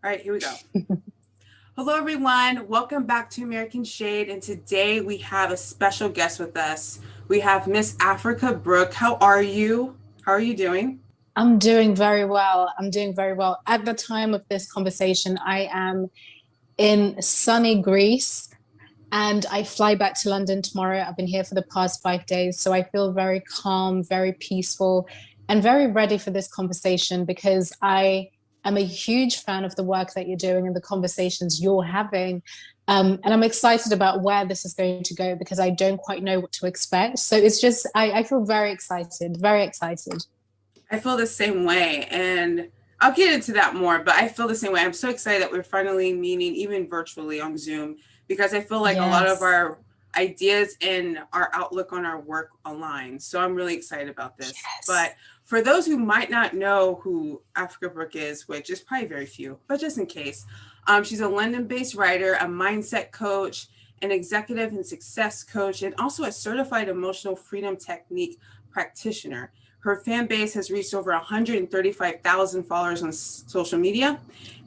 All right, here we go. Hello, everyone. Welcome back to American Shade. And today we have a special guest with us. We have Miss Africa Brooke. How are you? How are you doing? I'm doing very well. I'm doing very well. At the time of this conversation, I am in sunny Greece and I fly back to London tomorrow. I've been here for the past 5 days. So I feel very calm, very peaceful, and very ready for this conversation because I am a huge fan of the work that you're doing and the conversations you're having. And I'm excited about where this is going to go because I don't quite know what to expect. So it's just, I feel very excited, very excited. I feel the same way. And I'll get into that more, but I feel the same way. I'm so excited that we're finally meeting, even virtually on Zoom, because I feel like a lot of our ideas and our outlook on our work align. So I'm really excited about this. But for those who might not know who Africa Brooke is, which is probably very few, but just in case, she's a London-based writer, a mindset coach, an executive and success coach, and also a certified emotional freedom technique practitioner. Her fan base has reached over 135,000 followers on social media.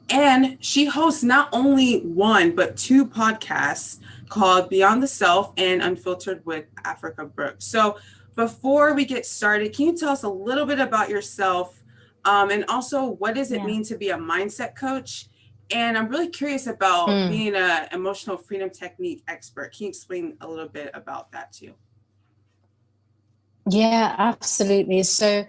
And she hosts not only one, but two podcasts called Beyond the Self and Unfiltered with Africa Brooke. So before we get started, can you tell us a little bit about yourself? And also, what does it mean to be a mindset coach? And I'm really curious about being an emotional freedom technique expert. Can you explain a little bit about that too? Yeah, absolutely. So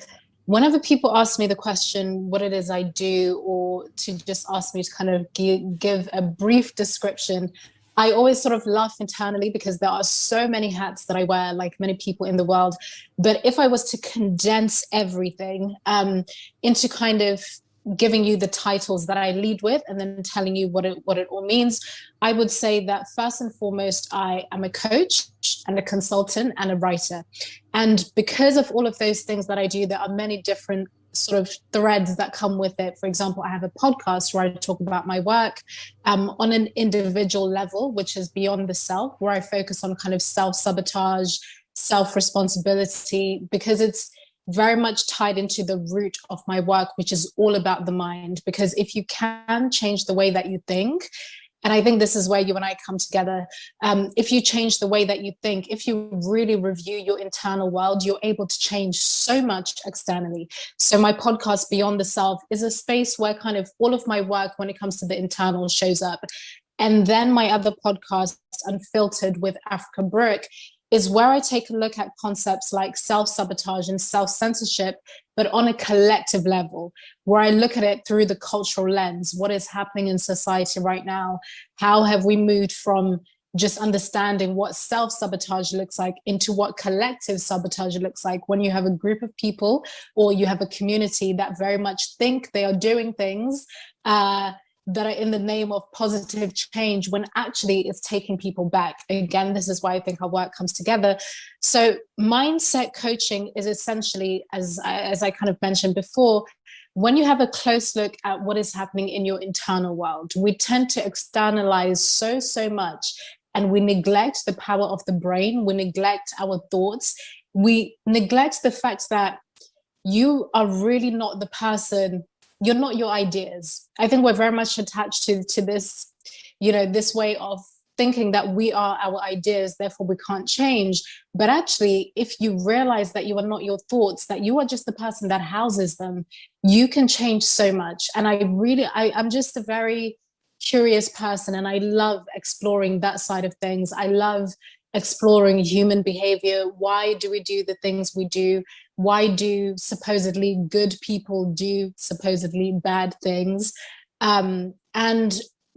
whenever people ask me the question, what it is I do, or to just ask me to kind of give a brief description, I always sort of laugh internally because there are so many hats that I wear, like many people in the world. But if I was to condense everything into kind of giving you the titles that I lead with and then telling you what it all means, I would say that first and foremost, I am a coach and a consultant and a writer. And because of all of those things that I do, there are many different sort of threads that come with it. For example, I have a podcast where I talk about my work on an individual level, which is beyond the self, where I focus on kind of self-sabotage, self-responsibility, because it's very much tied into the root of my work, which is all about the mind. Because if you can change the way that you think, and I think this is where you and I come together. If you change the way that you think, if you really review your internal world, you're able to change so much externally. So my podcast, Beyond the Self, is a space where kind of all of my work when it comes to the internal shows up. And then my other podcast, Unfiltered with Africa Brooke, is where I take a look at concepts like self-sabotage and self-censorship, but on a collective level, where I look at it through the cultural lens. What is happening in society right now? How have we moved from just understanding what self-sabotage looks like into what collective sabotage looks like when you have a group of people or you have a community that very much think they are doing things that are in the name of positive change when actually it's taking people back. Again, this is why I think our work comes together. So mindset coaching is essentially, as I kind of mentioned before, when you have a close look at what is happening in your internal world, we tend to externalize so much, and we neglect the power of the brain. We neglect our thoughts. We neglect the fact that you are really not the person. You're not your ideas. I think we're very much attached to this, this way of thinking that we are our ideas, therefore we can't change. But actually, if you realize that you are not your thoughts, that you are just the person that houses them, you can change so much. And I'm just a very curious person, and I love exploring that side of things. I love exploring human behavior. Why do we do the things we do? Why do supposedly good people do supposedly bad things? And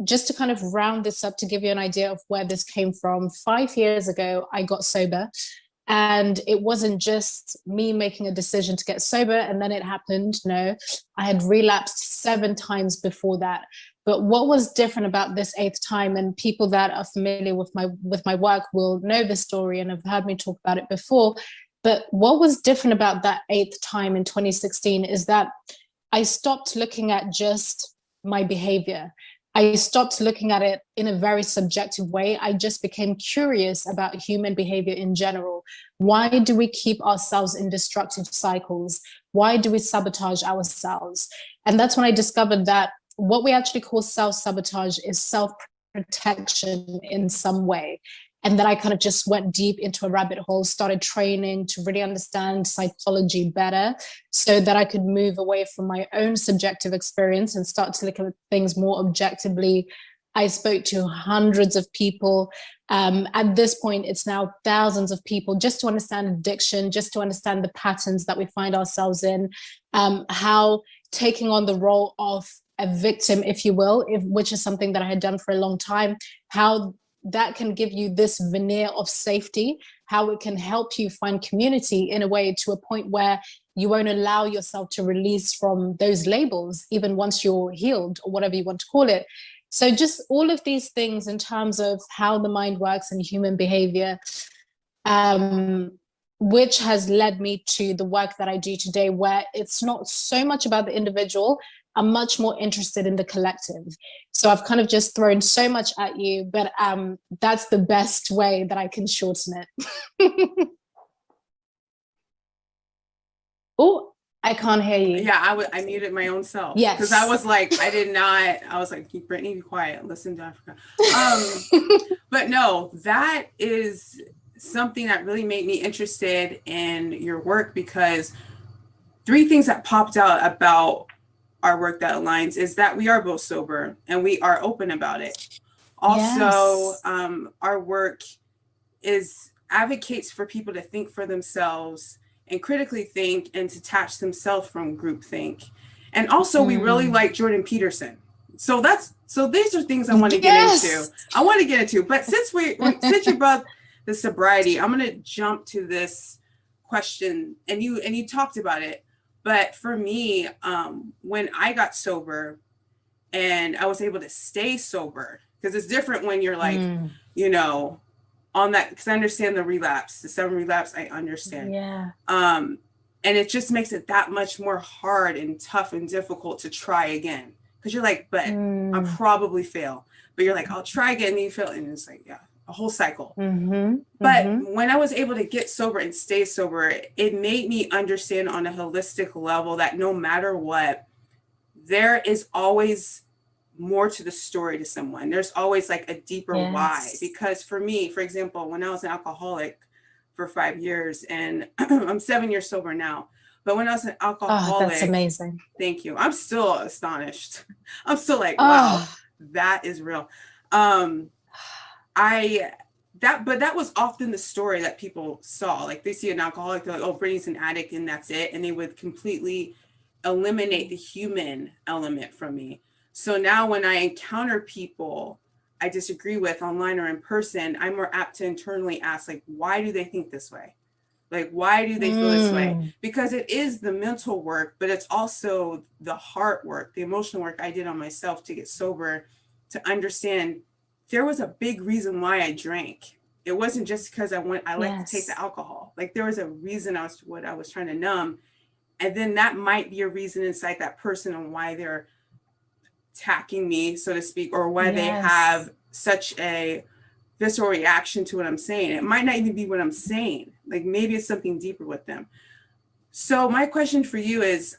just to kind of round this up, to give you an idea of where this came from, 5 years ago, I got sober. And it wasn't just me making a decision to get sober and then it happened. No, I had relapsed 7 times before that. But what was different about this 8th time, and people that are familiar with my work will know the story and have heard me talk about it before, but what was different about that 8th time in 2016 is that I stopped looking at just my behavior. I stopped looking at it in a very subjective way. I just became curious about human behavior in general. Why do we keep ourselves in destructive cycles? Why do we sabotage ourselves? And that's when I discovered that what we actually call self-sabotage is self-protection in some way. And then I kind of just went deep into a rabbit hole, started training to really understand psychology better so that I could move away from my own subjective experience and start to look at things more objectively. I spoke to hundreds of people. At this point, it's now thousands of people just to understand addiction, just to understand the patterns that we find ourselves in, how taking on the role of a victim, if you will, which is something that I had done for a long time, how that can give you this veneer of safety, how it can help you find community in a way to a point where you won't allow yourself to release from those labels, even once you're healed or whatever you want to call it. So just all of these things in terms of how the mind works and human behavior, which has led me to the work that I do today, where it's not so much about the individual. I'm much more interested in the collective. So I've kind of just thrown so much at you, but that's the best way that I can shorten it. Oh, I can't hear you. Yeah, I muted my own self. Yes. Because I was like, I was like, Brittany, be quiet, listen to Africa. But no, that is something that really made me interested in your work, because 3 things that popped out about our work that aligns is that we are both sober and we are open about it. Also, yes. Our work advocates for people to think for themselves and critically think and detach themselves from groupthink. And also we really like Jordan Peterson. So these are things I want to get into. But since you brought the sobriety, I'm going to jump to this question, and you talked about it. But for me, when I got sober and I was able to stay sober, because it's different when you're like, on that, because I understand the relapse, the 7 relapse, I understand. Yeah. And it just makes it that much more hard and tough and difficult to try again. Because you're like, but I'll probably fail. But you're like, I'll try again, and you fail. And it's like, yeah, a whole cycle. But when I was able to get sober and stay sober, it made me understand on a holistic level that no matter what, there is always more to the story to someone. There's always like a deeper why. Because for me, for example, when I was an alcoholic for 5 years, and I'm 7 years sober now, but when I was an alcoholic, that's amazing. Thank you. I'm still astonished. I'm still like, wow, that is real. But that was often the story that people saw. Like they see an alcoholic, they're like, oh, Brittany's an addict and that's it. And they would completely eliminate the human element from me. So now when I encounter people I disagree with online or in person, I'm more apt to internally ask, like, why do they think this way? Like, why do they feel this way? Because it is the mental work, but it's also the heart work, the emotional work I did on myself to get sober, to understand there was a big reason why I drank. It wasn't just because I like to take the alcohol. Like there was a reason what I was trying to numb. And then that might be a reason inside that person on why they're attacking me, so to speak, or why they have such a visceral reaction to what I'm saying. It might not even be what I'm saying. Like maybe it's something deeper with them. So my question for you is,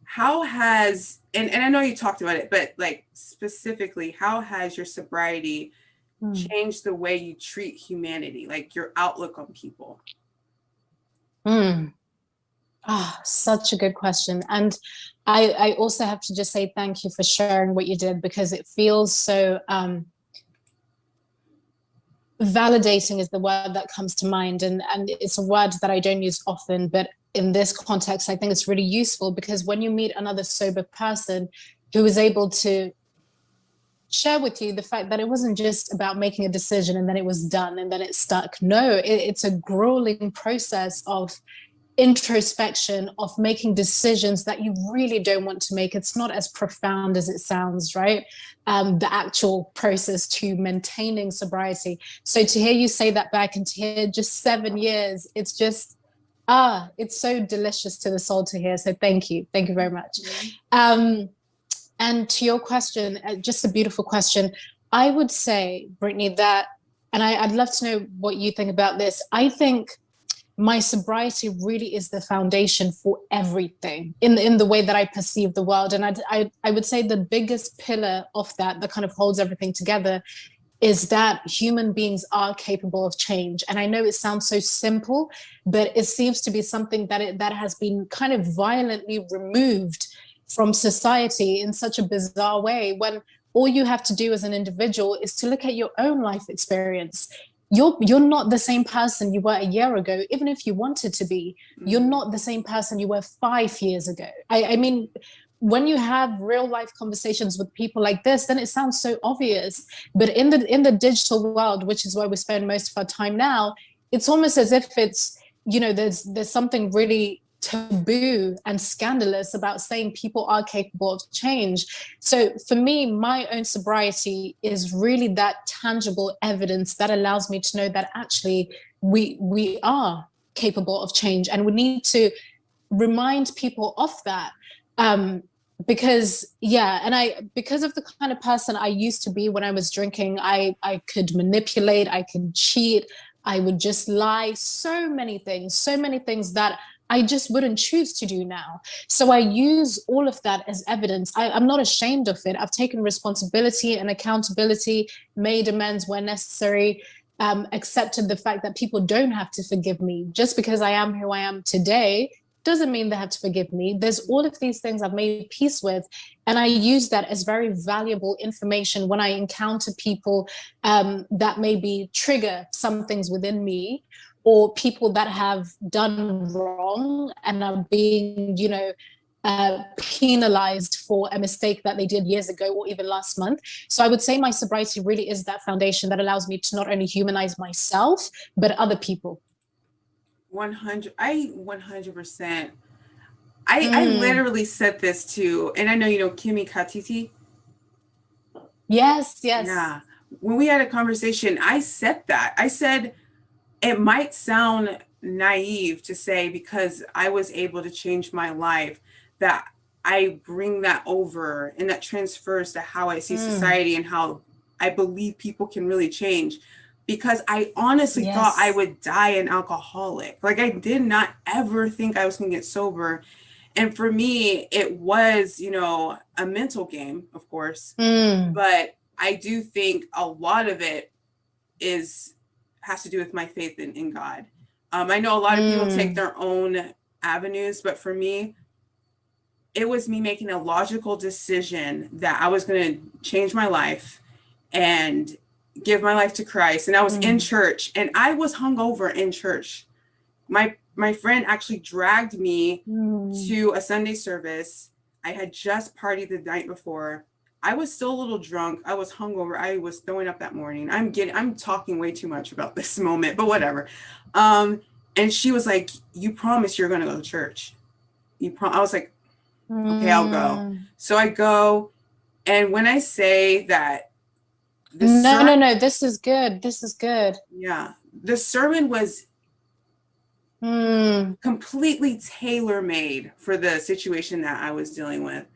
how has, and I know you talked about it, but like specifically, how has your sobriety changed the way you treat humanity, like your outlook on people? Such a good question. And I also have to just say thank you for sharing what you did, because it feels so validating is the word that comes to mind. And it's a word that I don't use often, but in this context, I think it's really useful, because when you meet another sober person who is able to share with you the fact that it wasn't just about making a decision and then it was done and then it stuck. No, it's a grueling process of introspection, of making decisions that you really don't want to make. It's not as profound as it sounds, right? The actual process to maintaining sobriety. So to hear you say that back, and to hear just 7 years, it's just, it's so delicious to the soul to hear. So thank you very much. And to your question, just a beautiful question. I would say, Brittany, that, and I'd love to know what you think about this. I think my sobriety really is the foundation for everything in the way that I perceive the world. And I would say the biggest pillar of that kind of holds everything together is that human beings are capable of change. And I know it sounds so simple, but it seems to be something that has been kind of violently removed from society in such a bizarre way, when all you have to do as an individual is to look at your own life experience. You're not the same person you were a year ago, even if you wanted to be. You're not the same person you were 5 years ago. I mean, when you have real life conversations with people like this, then it sounds so obvious. But in the digital world, which is where we spend most of our time now, it's almost as if it's, there's something really taboo and scandalous about saying people are capable of change. So for me, my own sobriety is really that tangible evidence that allows me to know that actually we are capable of change, and we need to remind people of that. Because because of the kind of person I used to be when I was drinking, I could manipulate, I could cheat, I would just lie, so many things that I just wouldn't choose to do now. So I use all of that as evidence. I'm not ashamed of it. I've taken responsibility and accountability, made amends where necessary, accepted the fact that people don't have to forgive me. Just because I am who I am today doesn't mean they have to forgive me. There's all of these things I've made peace with. And I use that as very valuable information when I encounter people that maybe trigger some things within me, or people that have done wrong and are being, penalized for a mistake that they did years ago or even last month. So I would say my sobriety really is that foundation that allows me to not only humanize myself, but other people. 100%. I literally said this too, and I know Kimi Katiti. Yes. Yeah. When we had a conversation, I said that. I said it might sound naive to say, because I was able to change my life, that I bring that over and that transfers to how I see society and how I believe people can really change. Because I honestly thought I would die an alcoholic. Like, I did not ever think I was going to get sober. And for me, it was, a mental game, of course. But I do think a lot of it has to do with my faith in God. I know a lot of people take their own avenues, but for me, it was me making a logical decision that I was going to change my life and give my life to Christ. And I was in church, and I was hungover in church. My friend actually dragged me to a Sunday service. I had just partied the night before. I was still a little drunk. I was hungover. I was throwing up that morning. I'm talking way too much about this moment, but whatever. And she was like, "You promise you're going to go to church?" I was like, "Okay, I'll go." So I go. And when I say that, no, this is good. This is good. Yeah. The sermon was completely tailor-made for the situation that I was dealing with.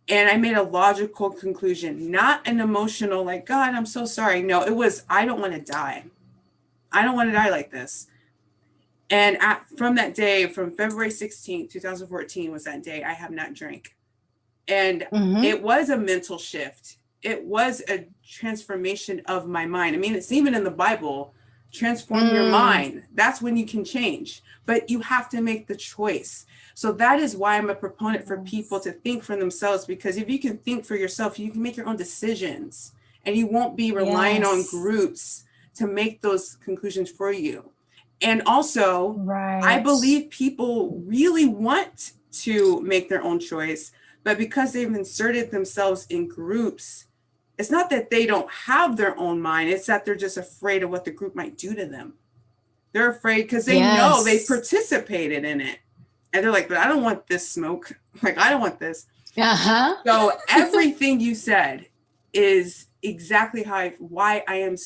And I made a logical conclusion, not an emotional, like, "God, I'm so sorry." No, it was, I don't want to die. I don't want to die like this. And from that day, from February 16th, 2014 was that day, I have not drank. And it was a mental shift. It was a transformation of my mind. I mean, it's even in the Bible, transform your mind. That's when you can change. But you have to make the choice. So that is why I'm a proponent for people to think for themselves, because if you can think for yourself, you can make your own decisions, and you won't be relying on groups to make those conclusions for you. And also, I believe people really want to make their own choice, but because they've inserted themselves in groups, it's not that they don't have their own mind, it's that they're just afraid of what the group might do to them. They're afraid because they know they participated in it. And they're like, "But I don't want this smoke. Like, I don't want this." So everything you said is exactly why I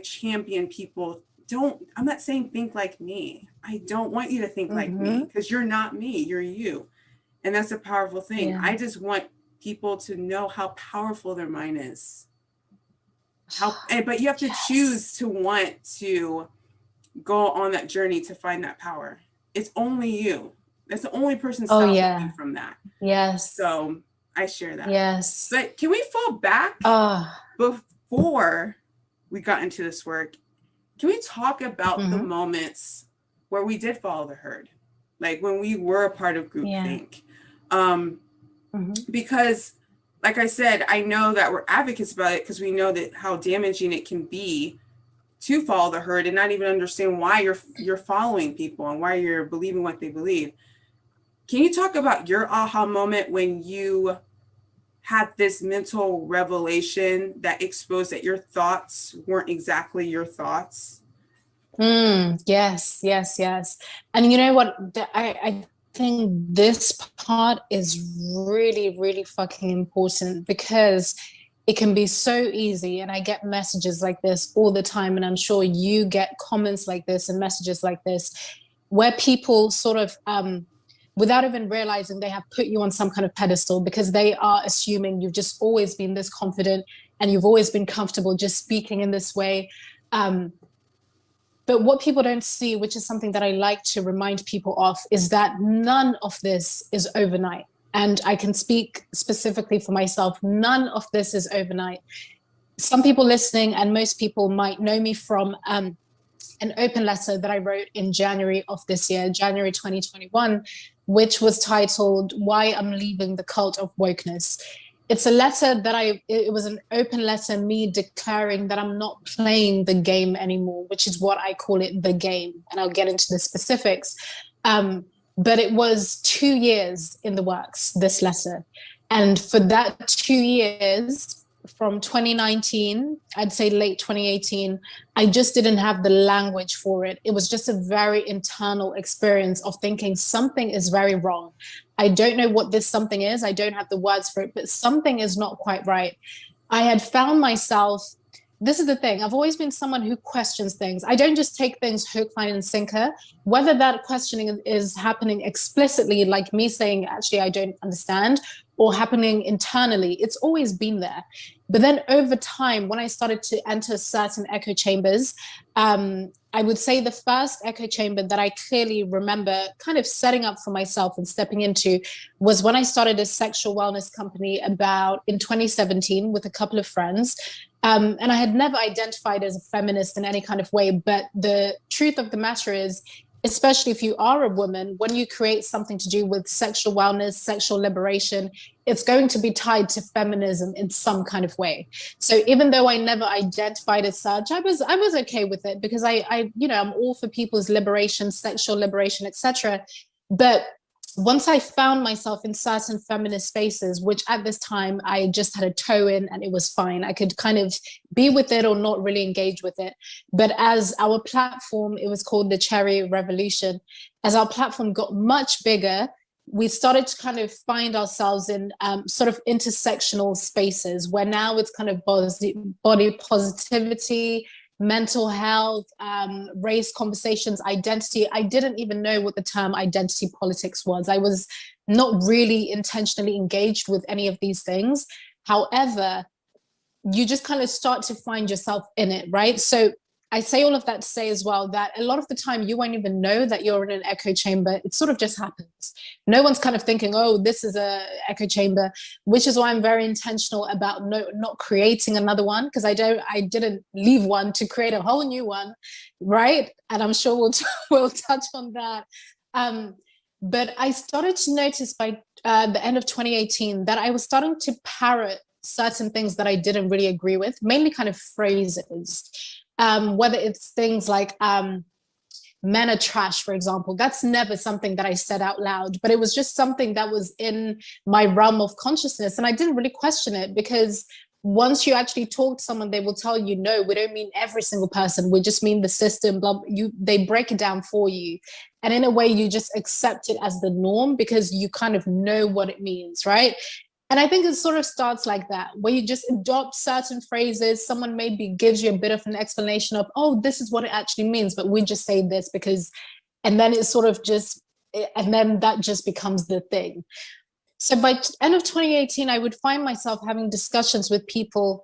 champion people. I'm not saying think like me. I don't want you to think like me, because you're not me, you're you. And that's a powerful thing. I just want people to know how powerful their mind is. But you have to choose to want to go on that journey to find that power. It's only you. That's the only person Oh stopping yeah. you from that. Yes. So I share that. Yes. But can we fall back before we got into this work? Can we talk about the moments where we did follow the herd? Like when we were a part of GroupThink. Because like I said, I know that we're advocates about it because we know that how damaging it can be to follow the herd and not even understand why you're following people and why you're believing what they believe. Can you talk about your aha moment when you had this mental revelation that exposed that your thoughts weren't exactly your thoughts? Yes. And you know what? I think this part is really, really fucking important because it can be so easy. And I get messages like this all the time. And I'm sure you get comments like this and messages like this, where people sort of, without even realizing they have put you on some kind of pedestal because they are assuming you've just always been this confident and you've always been comfortable just speaking in this way. But what people don't see, which is something that I like to remind people of, is that none of this is overnight. And I can speak specifically for myself. None of this is overnight. Some people listening and most people might know me from an open letter that I wrote in January of this year, January 2021, which was titled "Why I'm Leaving the Cult of Wokeness." It's a letter that it was an open letter, me declaring that I'm not playing the game anymore, which is what I call it, the game. And I'll get into the specifics. But it was 2 years in the works, this letter. And for that 2 years, from 2019, I'd say late 2018, I just didn't have the language for it. It was just a very internal experience of thinking something is very wrong. I don't know what this something is. I don't have the words for it, but something is not quite right. I had found myself, this is the thing, I've always been someone who questions things. I don't just take things hook, line, and sinker. Whether that questioning is happening explicitly, like me saying, actually, I don't understand, or happening internally, it's always been there. But then over time, when I started to enter certain echo chambers, I would say the first echo chamber that I clearly remember kind of setting up for myself and stepping into was when I started a sexual wellness company in 2017 with a couple of friends. And I had never identified as a feminist in any kind of way, but the truth of the matter is, especially if you are a woman, when you create something to do with sexual wellness, sexual liberation, it's going to be tied to feminism in some kind of way. So even though I never identified as such, I was okay with it because I'm all for people's liberation, sexual liberation, etc. But once I found myself in certain feminist spaces, which at this time I just had a toe in and it was fine. I could kind of be with it or not really engage with it. But as our platform, it was called the Cherry Revolution, as our platform got much bigger, we started to kind of find ourselves in sort of intersectional spaces where now it's kind of body positivity, mental health, race conversations, identity. I didn't even know what the term identity politics was. I was not really intentionally engaged with any of these things. However, you just kind of start to find yourself in it, right? So I say all of that to say as well that a lot of the time you won't even know that you're in an echo chamber. It sort of just happens. No one's kind of thinking, oh, this is an echo chamber, which is why I'm very intentional about not creating another one, because I didn't leave one to create a whole new one, right? And I'm sure we'll touch on that. But I started to notice by the end of 2018 that I was starting to parrot certain things that I didn't really agree with, mainly kind of phrases. Whether it's things like men are trash, for example. That's never something that I said out loud, but it was just something that was in my realm of consciousness. And I didn't really question it because once you actually talk to someone, they will tell you, no, we don't mean every single person. We just mean the system. They break it down for you. And in a way, you just accept it as the norm because you kind of know what it means, right? And I think it sort of starts like that, where you just adopt certain phrases. Someone maybe gives you a bit of an explanation of, oh, this is what it actually means, but we just say this because, and then it's sort of just, and then that just becomes the thing. So by end of 2018, I would find myself having discussions with people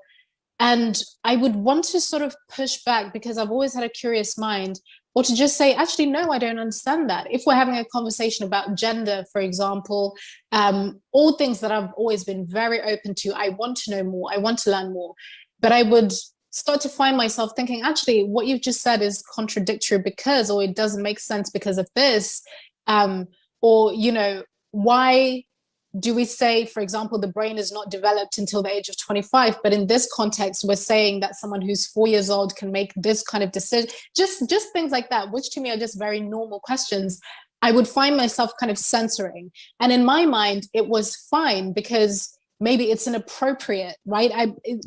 and I would want to sort of push back because I've always had a curious mind. or to just say, actually, no, I don't understand that. If we're having a conversation about gender, for example, all things that I've always been very open to, I want to know more, I want to learn more. But I would start to find myself thinking, actually, what you've just said is contradictory because, or it doesn't make sense because of this. Or, you know, why do we say, for example, the brain is not developed until the age of 25, but in this context, we're saying that someone who's 4 years old can make this kind of decision, just things like that, which to me are just very normal questions. I would find myself kind of censoring. And in my mind, it was fine because maybe it's inappropriate, right?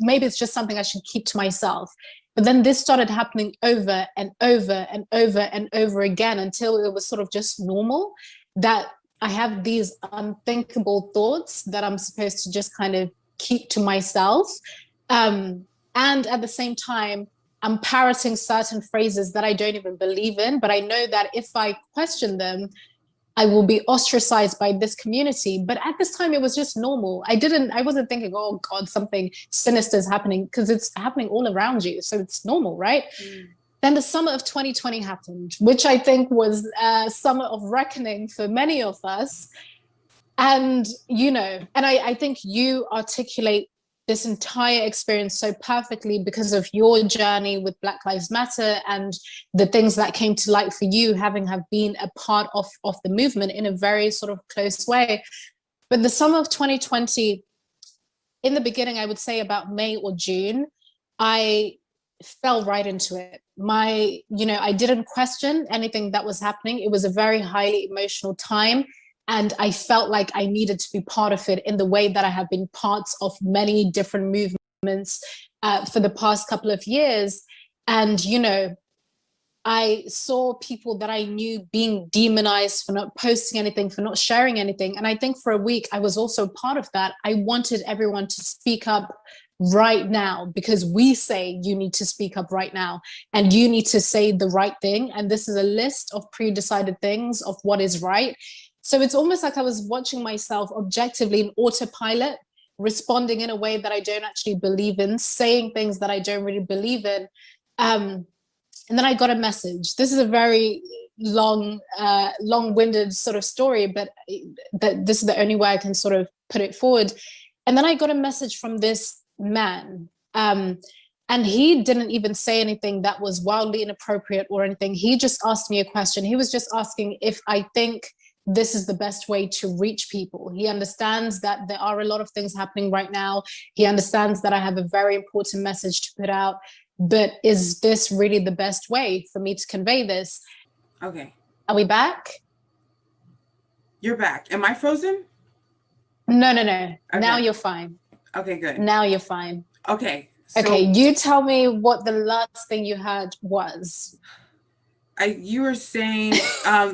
Maybe it's just something I should keep to myself. But then this started happening over and over and over and over again until it was sort of just normal that I have these unthinkable thoughts that I'm supposed to just kind of keep to myself. And at the same time, I'm parroting certain phrases that I don't even believe in, but I know that if I question them, I will be ostracized by this community. But at this time, it was just normal. I wasn't thinking, oh God, something sinister is happening, because it's happening all around you. So it's normal, right? Then the summer of 2020 happened, which I think was a summer of reckoning for many of us. And, you know, and I think you articulate this entire experience so perfectly because of your journey with Black Lives Matter and the things that came to light for you, having have been a part of the movement in a very sort of close way. But the summer of 2020, in the beginning, I would say about May or June, I fell right into it. I didn't question anything that was happening. It was a very highly emotional time. And I felt like I needed to be part of it in the way that I have been parts of many different movements for the past couple of years. And, you know, I saw people that I knew being demonized for not posting anything, for not sharing anything. And I think for a week, I was also part of that. I wanted everyone to speak up right now, because we say you need to speak up right now and you need to say the right thing. And this is a list of pre-decided things of what is right. So it's almost like I was watching myself objectively in autopilot, responding in a way that I don't actually believe in, saying things that I don't really believe in. And then I got a message. This is a very long-winded sort of story, but this is the only way I can sort of put it forward. And then I got a message from this man. And he didn't even say anything that was wildly inappropriate or anything. He just asked me a question. He was just asking if I think this is the best way to reach people. He understands that there are a lot of things happening right now. He understands that I have a very important message to put out, but is this really the best way for me to convey this? Okay. Are we back? You're back. Am I frozen? No. Okay. Now you're fine. Okay, good. Now you're fine. Okay. So okay, you tell me what the last thing you heard was. You were saying,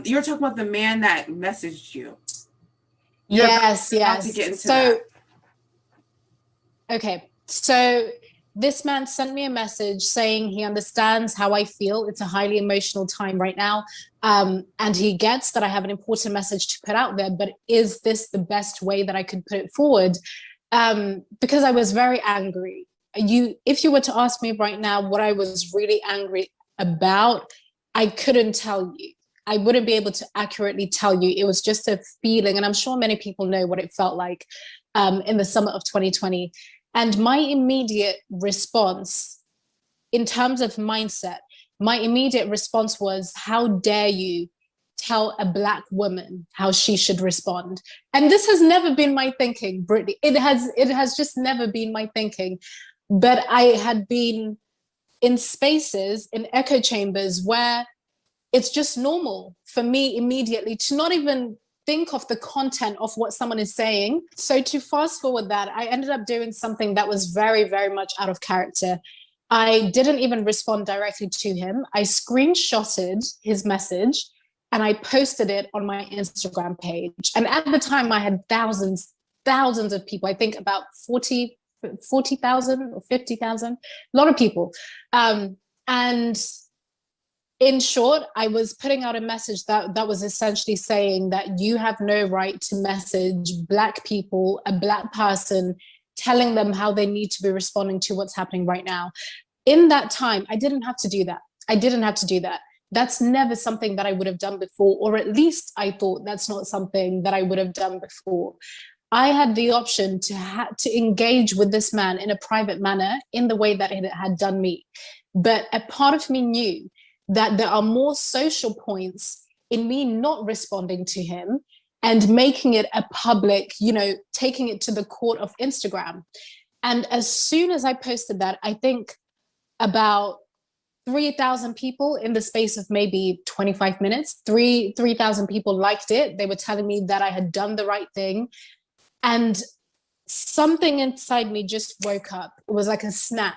you were talking about the man that messaged you. Yes. To get into that. Okay, so this man sent me a message saying he understands how I feel. It's a highly emotional time right now. And he gets that I have an important message to put out there, but is this the best way that I could put it forward? Because I was very angry. If you were to ask me right now what I was really angry about, I couldn't tell you. I wouldn't be able to accurately tell you. It was just a feeling, and I'm sure many people know what it felt like in the summer of 2020. And my immediate response, in terms of mindset, my immediate response was, how dare you tell a Black woman how she should respond? And this has never been my thinking, Brittany. It has just never been my thinking. But I had been in spaces, in echo chambers, where it's just normal for me immediately to not even think of the content of what someone is saying. So to fast forward that, I ended up doing something that was very, very much out of character. I didn't even respond directly to him. I screenshotted his message and I posted it on my Instagram page. And at the time I had thousands of people, I think about 40,000 or 50,000, a lot of people. And in short, I was putting out a message that was essentially saying that you have no right to message Black people, a Black person, telling them how they need to be responding to what's happening right now. In that time, I didn't have to do that. That's never something that I would have done before, or at least I thought that's not something that I would have done before. I had the option to engage with this man in a private manner in the way that it had done me. But a part of me knew that there are more social points in me not responding to him and making it a public, taking it to the court of Instagram. And as soon as I posted that, I think about 3,000 people in the space of maybe 25 minutes, 3,000 people liked it. They were telling me that I had done the right thing. And something inside me just woke up. It was like a snap.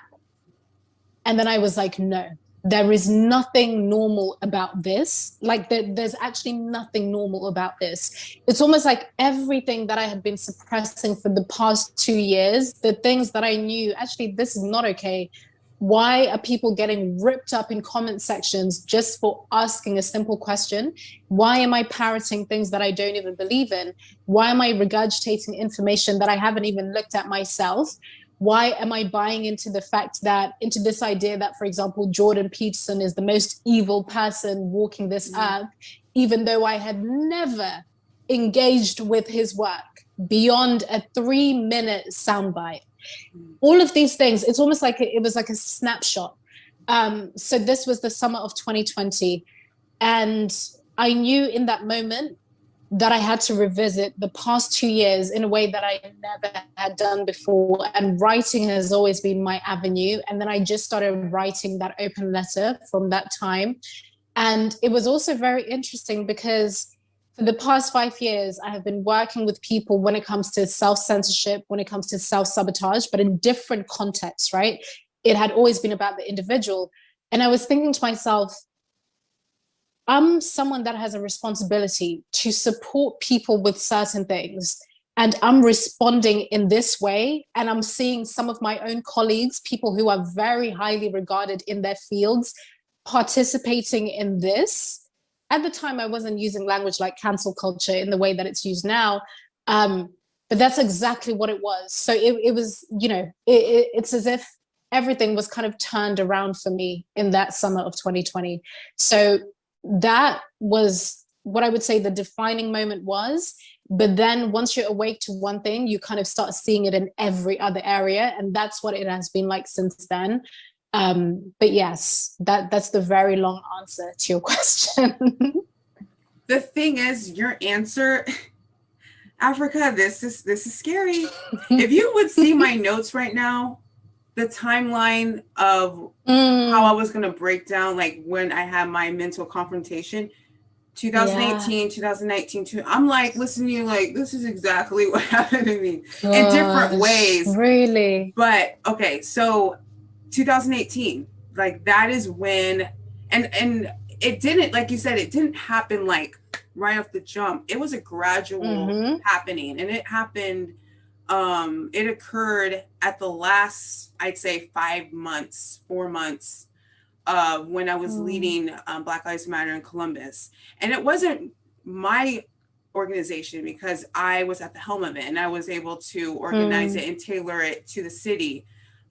And then I was like, no, there is nothing normal about this. Like there's actually nothing normal about this. It's almost like everything that I had been suppressing for the past 2 years, the things that I knew, actually, this is not okay. Why are people getting ripped up in comment sections just for asking a simple question? Why am I parroting things that I don't even believe in? Why am I regurgitating information that I haven't even looked at myself? Why am I buying into this idea that, for example, Jordan Peterson is the most evil person walking this earth, even though I had never engaged with his work beyond a 3-minute soundbite? All of these things, it's almost like it was like a snapshot. So this was the summer of 2020. And I knew in that moment that I had to revisit the past 2 years in a way that I never had done before. And writing has always been my avenue. And then I just started writing that open letter from that time. And it was also very interesting because for the past 5 years, I have been working with people when it comes to self-censorship, when it comes to self-sabotage, but in different contexts, right? It had always been about the individual. And I was thinking to myself, I'm someone that has a responsibility to support people with certain things. And I'm responding in this way. And I'm seeing some of my own colleagues, people who are very highly regarded in their fields, participating in this. At the time, I wasn't using language like cancel culture in the way that it's used now. But that's exactly what it was. So it was, it's as if everything was kind of turned around for me in that summer of 2020. So that was what I would say the defining moment was. But then once you're awake to one thing, you kind of start seeing it in every other area. And that's what it has been like since then. But yes, that's the very long answer to your question. The thing is, your answer, Africa, this is scary. If you would see my notes right now, the timeline of how I was going to break down, like when I had my mental confrontation, 2018, 2019, I'm like, listen to you, like, this is exactly what happened to me in different ways. Really? But okay, so 2018, like that is when, and it didn't, like you said, it didn't happen like right off the jump. It was a gradual happening, and it happened, it occurred at the last, I'd say 4 months when I was leading Black Lives Matter in Columbus. And it wasn't my organization because I was at the helm of it and I was able to organize it and tailor it to the city.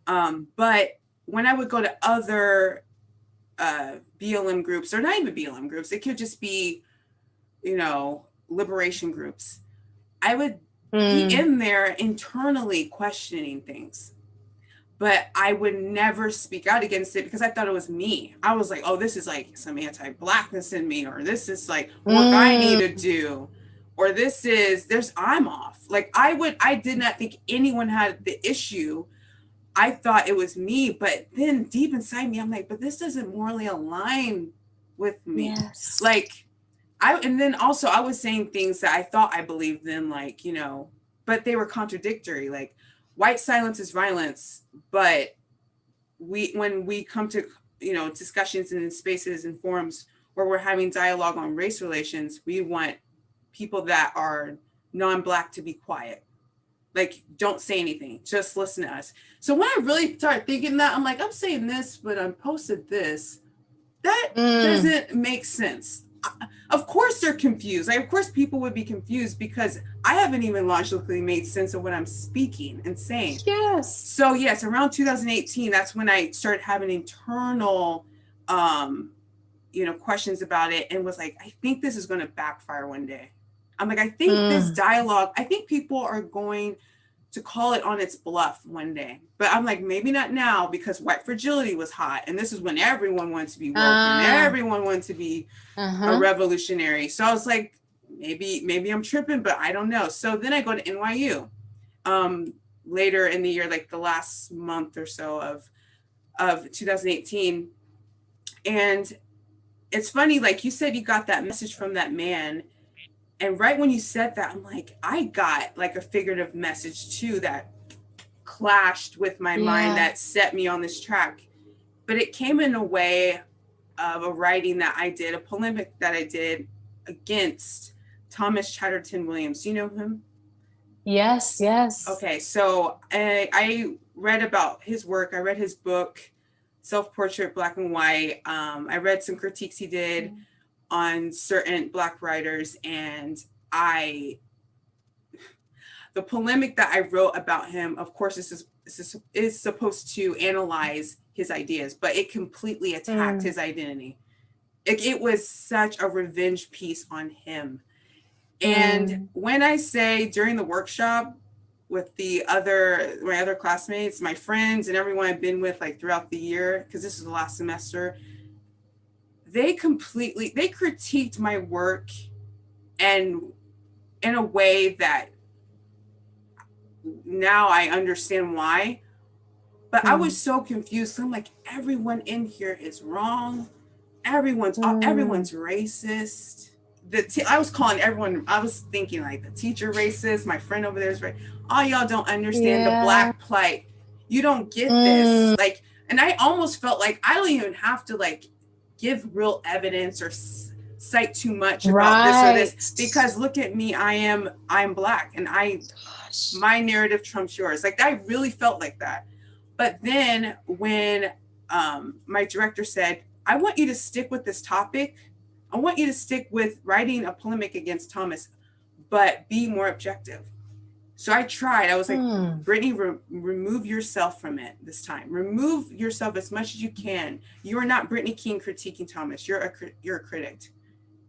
But when I would go to other BLM groups, or not even BLM groups, it could just be, liberation groups, I would be in there internally questioning things. But I would never speak out against it because I thought it was me. I was like, oh, this is like some anti-Blackness in me, or this is like work I need to do, or I'm off. Like I did not think anyone had the issue. I thought it was me, but then deep inside me, I'm like, but this doesn't morally align with me. Yes. And then also I was saying things that I thought I believed in, like, but they were contradictory. Like, white silence is violence, but when we come to, discussions and in spaces and forums where we're having dialogue on race relations, we want people that are non-Black to be quiet. Like, don't say anything, just listen to us. So when I really started thinking that, I'm like, I'm saying this, but I posted this. That doesn't make sense. Of course they're confused. Of course people would be confused because I haven't even logically made sense of what I'm speaking and saying. Yes. So yes, around 2018, that's when I started having internal, questions about it and was like, I think this is going to backfire one day. I'm like, I think this dialogue, I think people are going to call it on its bluff one day. But I'm like, maybe not now, because white fragility was hot. And this is when everyone wanted to be woke and everyone wanted to be a revolutionary. So I was like, maybe I'm tripping, but I don't know. So then I go to NYU later in the year, like the last month or so of 2018. And it's funny, like you said, you got that message from that man. And right when you said that, I'm like, I got like a figurative message too that clashed with my mind, that set me on this track. But it came in a way of a writing that I did, a polemic that I did against Thomas Chatterton Williams. Do you know him? Yes. Okay, so I read about his work. I read his book, Self-Portrait, Black and White. I read some critiques he did on certain Black writers, and the polemic that I wrote about him, of course, is supposed to analyze his ideas, but it completely attacked his identity. It was such a revenge piece on him. And when I say during the workshop with my other classmates, my friends, and everyone I've been with like throughout the year, because this is the last semester, they critiqued my work and in a way that now I understand why. But I was so confused. I'm like, everyone in here is wrong. Everyone's racist. I was calling everyone, I was thinking like the teacher racist, my friend over there is right. All y'all don't understand the Black plight. You don't get this. Like, and I almost felt like I don't even have to like give real evidence or cite too much about this or this, because look at me, I'm Black, and my narrative trumps yours. Like, I really felt like that. But then when my director said, I want you to stick with this topic, I want you to stick with writing a polemic against Thomas, but be more objective. So I tried. I was like, Brittany, remove yourself from it this time. Remove yourself as much as you can. You are not Brittany King critiquing Thomas. You're a critic.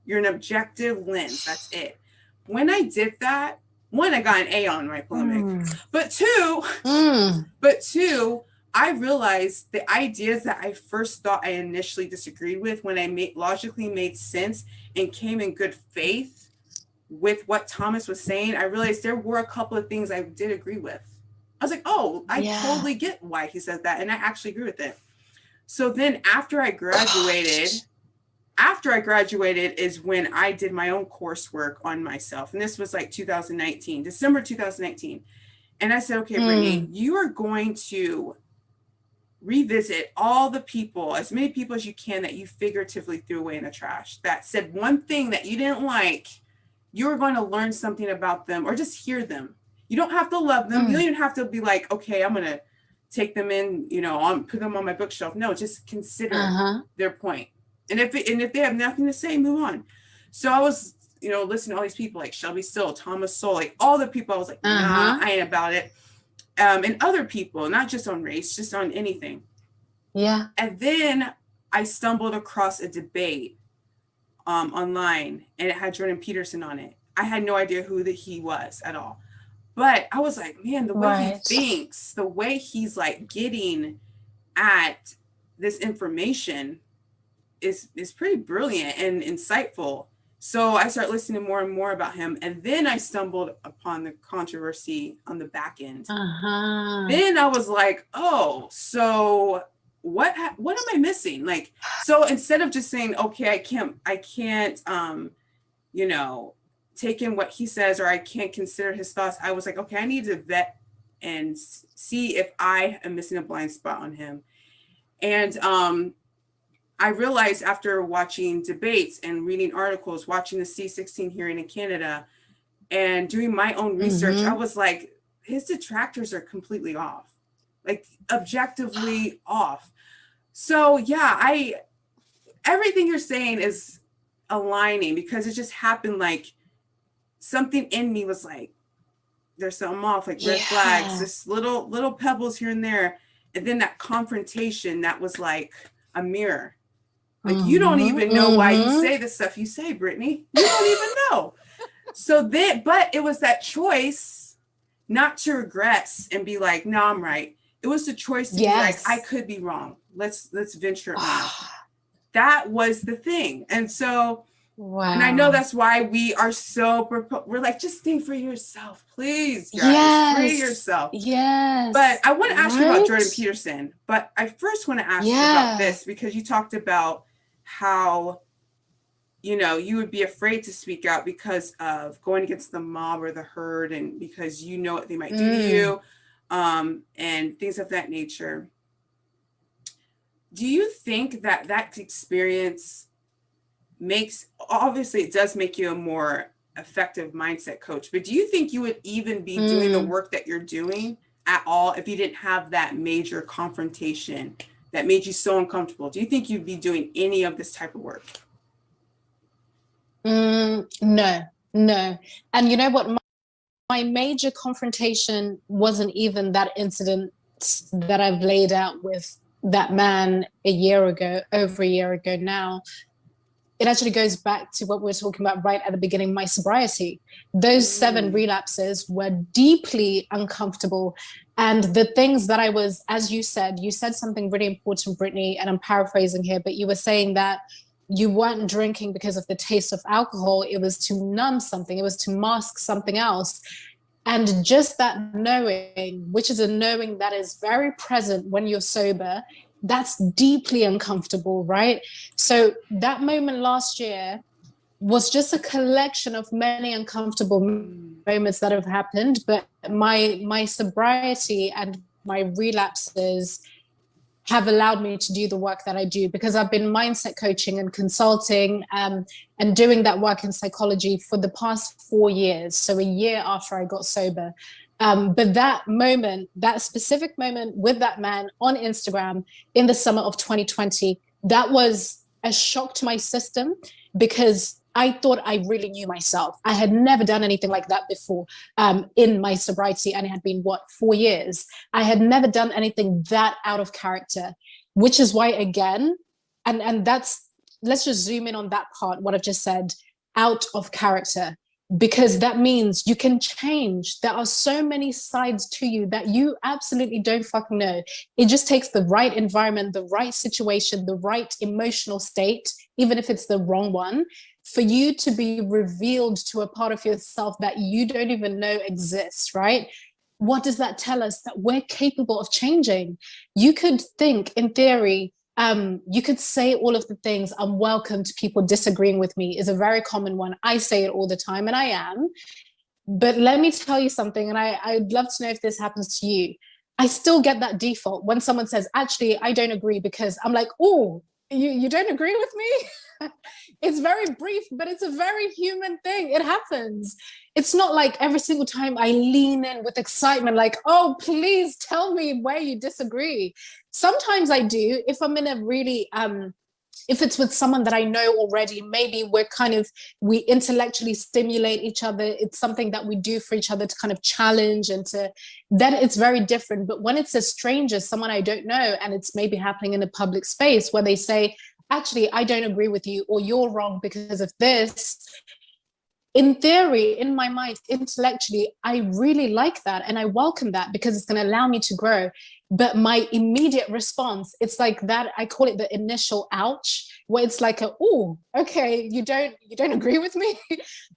You're an objective lens. That's it. When I did that, one, I got an A on my polemic. But two, I realized the ideas that I first thought I initially disagreed with, when I logically made sense and came in good faith with what Thomas was saying, I realized there were a couple of things I did agree with. I was like, oh, I totally get why he said that. And I actually agree with it. So then after I graduated is when I did my own coursework on myself. And this was like December 2019. And I said, okay, Brittany, you are going to revisit all the people, as many people as you can, that you figuratively threw away in the trash, that said one thing that you didn't like. You're going to learn something about them, or just hear them. You don't have to love them. You don't even have to be like, okay, I'm going to take them in, put them on my bookshelf. No, just consider their point. And if they have nothing to say, move on. So I was, listening to all these people like Shelby Still, Thomas Soule, like all the people. I was like, nah, I ain't about it. And other people, not just on race, just on anything. Yeah. And then I stumbled across a debate online, and it had Jordan Peterson on it. I had no idea who he was at all. But I was like, man, the way he thinks, the way he's like getting at this information is pretty brilliant and insightful. So I started listening more and more about him. And then I stumbled upon the controversy on the back end. Then I was like, oh, so what am I missing? Like, so instead of just saying, okay, I can't, take in what he says, or I can't consider his thoughts, I was like, okay, I need to vet and see if I am missing a blind spot on him. And I realized after watching debates and reading articles, watching the C-16 hearing in Canada, and doing my own research, I was like, his detractors are completely off, like objectively off. So yeah, everything you're saying is aligning, because it just happened. Like something in me was like, there's something off, like red flags, just little pebbles here and there. And then that confrontation, that was like a mirror. Like, you don't even know why you say the stuff you say, Brittany. You don't even know. So then, but it was that choice not to regress and be like, no, I'm right. It was the choice to be like, I could be wrong. Let's venture it now. That was the thing. And so, and I know that's why we are we're like, just think for yourself, please, guys. Free yourself. But I want to ask you about Jordan Peterson. But I first want to ask you about this, because you talked about how, you know, you would be afraid to speak out because of going against the mob or the herd, and because you know what they might do to you, and things of that nature. Do you think that that experience obviously it does make you a more effective mindset coach, but do you think you would even be doing the work that you're doing at all if you didn't have that major confrontation that made you so uncomfortable? Do you think you'd be doing any of this type of work? No. And you know what? My major confrontation wasn't even that incident that I've laid out with that man over a year ago now. It actually goes back to what we were talking about right at the beginning, my sobriety. Those 7 relapses were deeply uncomfortable. And the things that I was, as you said something really important, Brittany, and I'm paraphrasing here, but you were saying that you weren't drinking because of the taste of alcohol. It was to numb something. It was to mask something else. And just that knowing, which is a knowing that is very present when you're sober, that's deeply uncomfortable, right? So that moment last year was just a collection of many uncomfortable moments that have happened. But my sobriety and my relapses have allowed me to do the work that I do, because I've been mindset coaching and consulting and doing that work in psychology for the past 4 years. So a year after I got sober. But that moment, that specific moment with that man on Instagram in the summer of 2020, that was a shock to my system, because I thought I really knew myself. I had never done anything like that before in my sobriety, and it had been, 4 years? I had never done anything that out of character, which is why, again, and that's, let's just zoom in on that part, what I've just said, out of character, because that means you can change. There are so many sides to you that you absolutely don't fucking know. It just takes the right environment, the right situation, the right emotional state, even if it's the wrong one, for you to be revealed to a part of yourself that you don't even know exists, right? What does that tell us? That we're capable of changing. You could think, in theory, you could say all of the things, I'm welcome to people disagreeing with me, is a very common one. I say it all the time, and I am. But let me tell you something, and I'd love to know if this happens to you. I still get that default when someone says, actually, I don't agree, because I'm like, oh, you don't agree with me? It's very brief, but it's a very human thing. It happens. It's not like every single time I lean in with excitement, like, oh, please tell me where you disagree. Sometimes I do, if I'm in a really, if it's with someone that I know already, maybe we intellectually stimulate each other. It's something that we do for each other to kind of challenge, and then it's very different. But when it's a stranger, someone I don't know, and it's maybe happening in a public space where they say, actually, I don't agree with you, or you're wrong because of this. In theory, in my mind, intellectually, I really like that, and I welcome that, because it's going to allow me to grow. But my immediate response, it's like that, I call it the initial ouch, where it's like, oh, okay, you don't agree with me?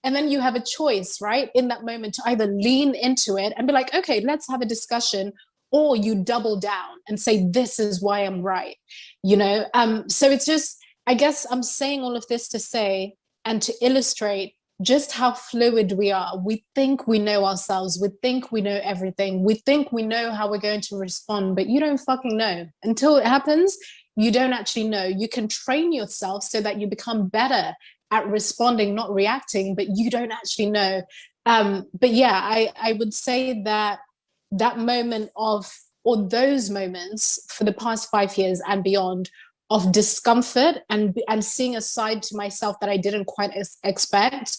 And then you have a choice, right, in that moment, to either lean into it and be like, okay, let's have a discussion, or you double down and say, this is why I'm right, you know? So it's just, I guess I'm saying all of this to say, and to illustrate just how fluid we are. We think we know ourselves. We think we know everything. We think we know how we're going to respond, but you don't fucking know. Until it happens, you don't actually know. You can train yourself so that you become better at responding, not reacting, but you don't actually know. But yeah, I would say that that moment of, or those moments for the past 5 years and beyond, of discomfort and seeing a side to myself that I didn't quite expect,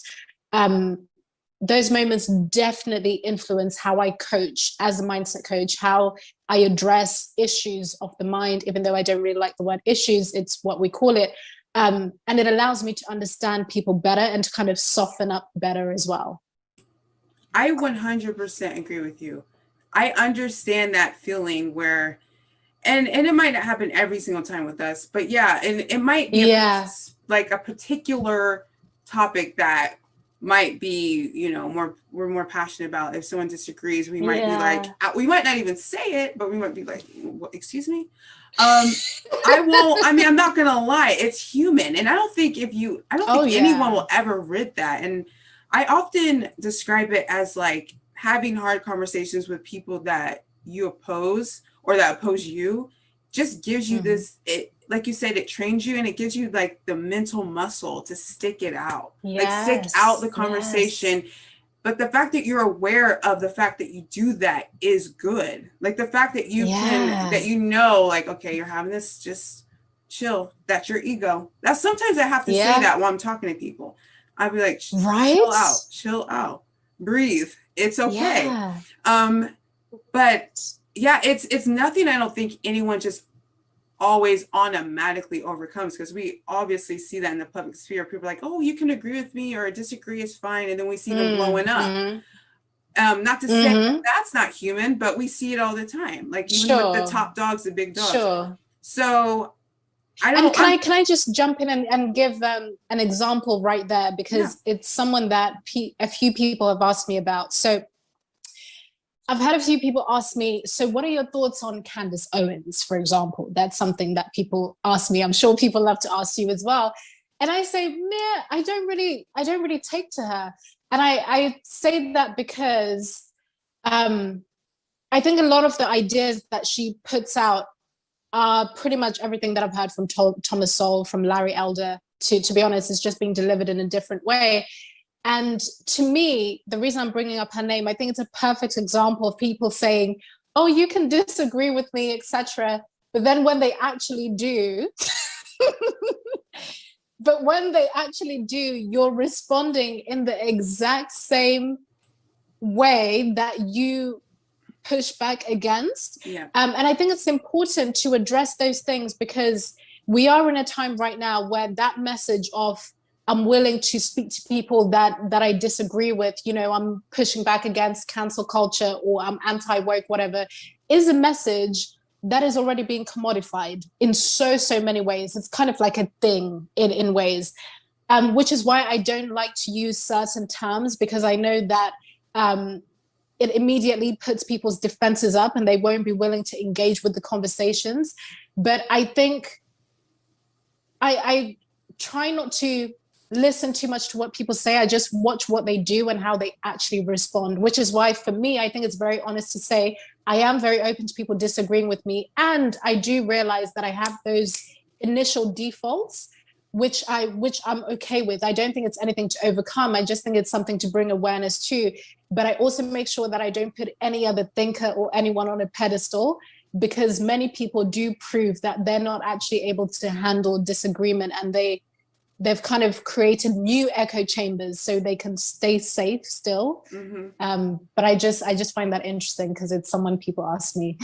those moments definitely influence how I coach as a mindset coach, how I address issues of the mind, even though I don't really like the word issues, it's what we call it. And it allows me to understand people better and to kind of soften up better as well. I 100% agree with you. I understand that feeling where, and it might not happen every single time with us, but yeah, and it might be like a particular topic that might be, you know, we're more passionate about. If someone disagrees, we might be like, we might not even say it, but we might be like, excuse me. I'm not gonna lie, it's human. And I don't think anyone will ever rid that. And I often describe it as like having hard conversations with people that you oppose or that oppose you just gives you this, like you said, it trains you and it gives you like the mental muscle to stick it out, like stick out the conversation. Yes. But the fact that you're aware of the fact that you do that is good. Like the fact that you can, that you know, like, okay, you're having this, just chill. That's your ego. That's sometimes I have to say that while I'm talking to people. I'll be like, chill out, breathe. It's okay. Yeah. But yeah, it's nothing I don't think anyone just always automatically overcomes, because we obviously see that in the public sphere. People are like, oh, you can agree with me or disagree is fine. And then we see them blowing up. Not to say that that's not human, but we see it all the time. Like even with the top dogs, the big dogs. So can I just jump in and give an example right there, because it's someone that a few people have asked me about. So I've had a few people ask me, so what are your thoughts on Candace Owens, for example? That's something that people ask me. I'm sure people love to ask you as well. And I say, meh, I don't really take to her. And I say that because I think a lot of the ideas that she puts out are pretty much everything that I've heard from Thomas Soule, from Larry Elder, to be honest, it's just being delivered in a different way. And to me, the reason I'm bringing up her name, I think it's a perfect example of people saying, oh, you can disagree with me, etc. But then when they actually do, you're responding in the exact same way that you push back against. And I think it's important to address those things, because we are in a time right now where that message of I'm willing to speak to people that I disagree with, you know, I'm pushing back against cancel culture, or I'm anti-woke, whatever, is a message that is already being commodified in so many ways. It's kind of like a thing in ways, which is why I don't like to use certain terms, because I know that it immediately puts people's defenses up and they won't be willing to engage with the conversations. But I think I try not to listen too much to what people say. I just watch what they do and how they actually respond, which is why for me, I think it's very honest to say I am very open to people disagreeing with me. And I do realize that I have those initial defaults, which I'm okay with. I don't think it's anything to overcome. I just think it's something to bring awareness to. But I also make sure that I don't put any other thinker or anyone on a pedestal, because many people do prove that they're not actually able to handle disagreement, and they've kind of created new echo chambers so they can stay safe still. But I just find that interesting, because it's someone people ask me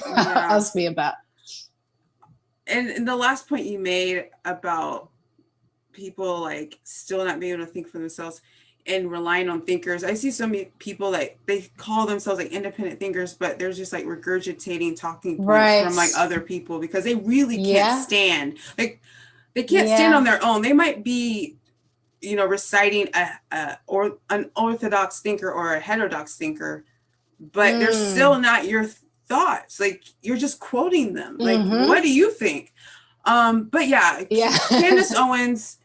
about. And the last point you made about people like still not being able to think for themselves and relying on thinkers. I see so many people that they call themselves like independent thinkers, but they're just like regurgitating talking points from like other people, because they really can't stand, like they can't stand on their own. They might be, you know, reciting or an orthodox thinker or a heterodox thinker, but they're still not your thoughts. Like you're just quoting them. Like, what do you think? But Candace Owens,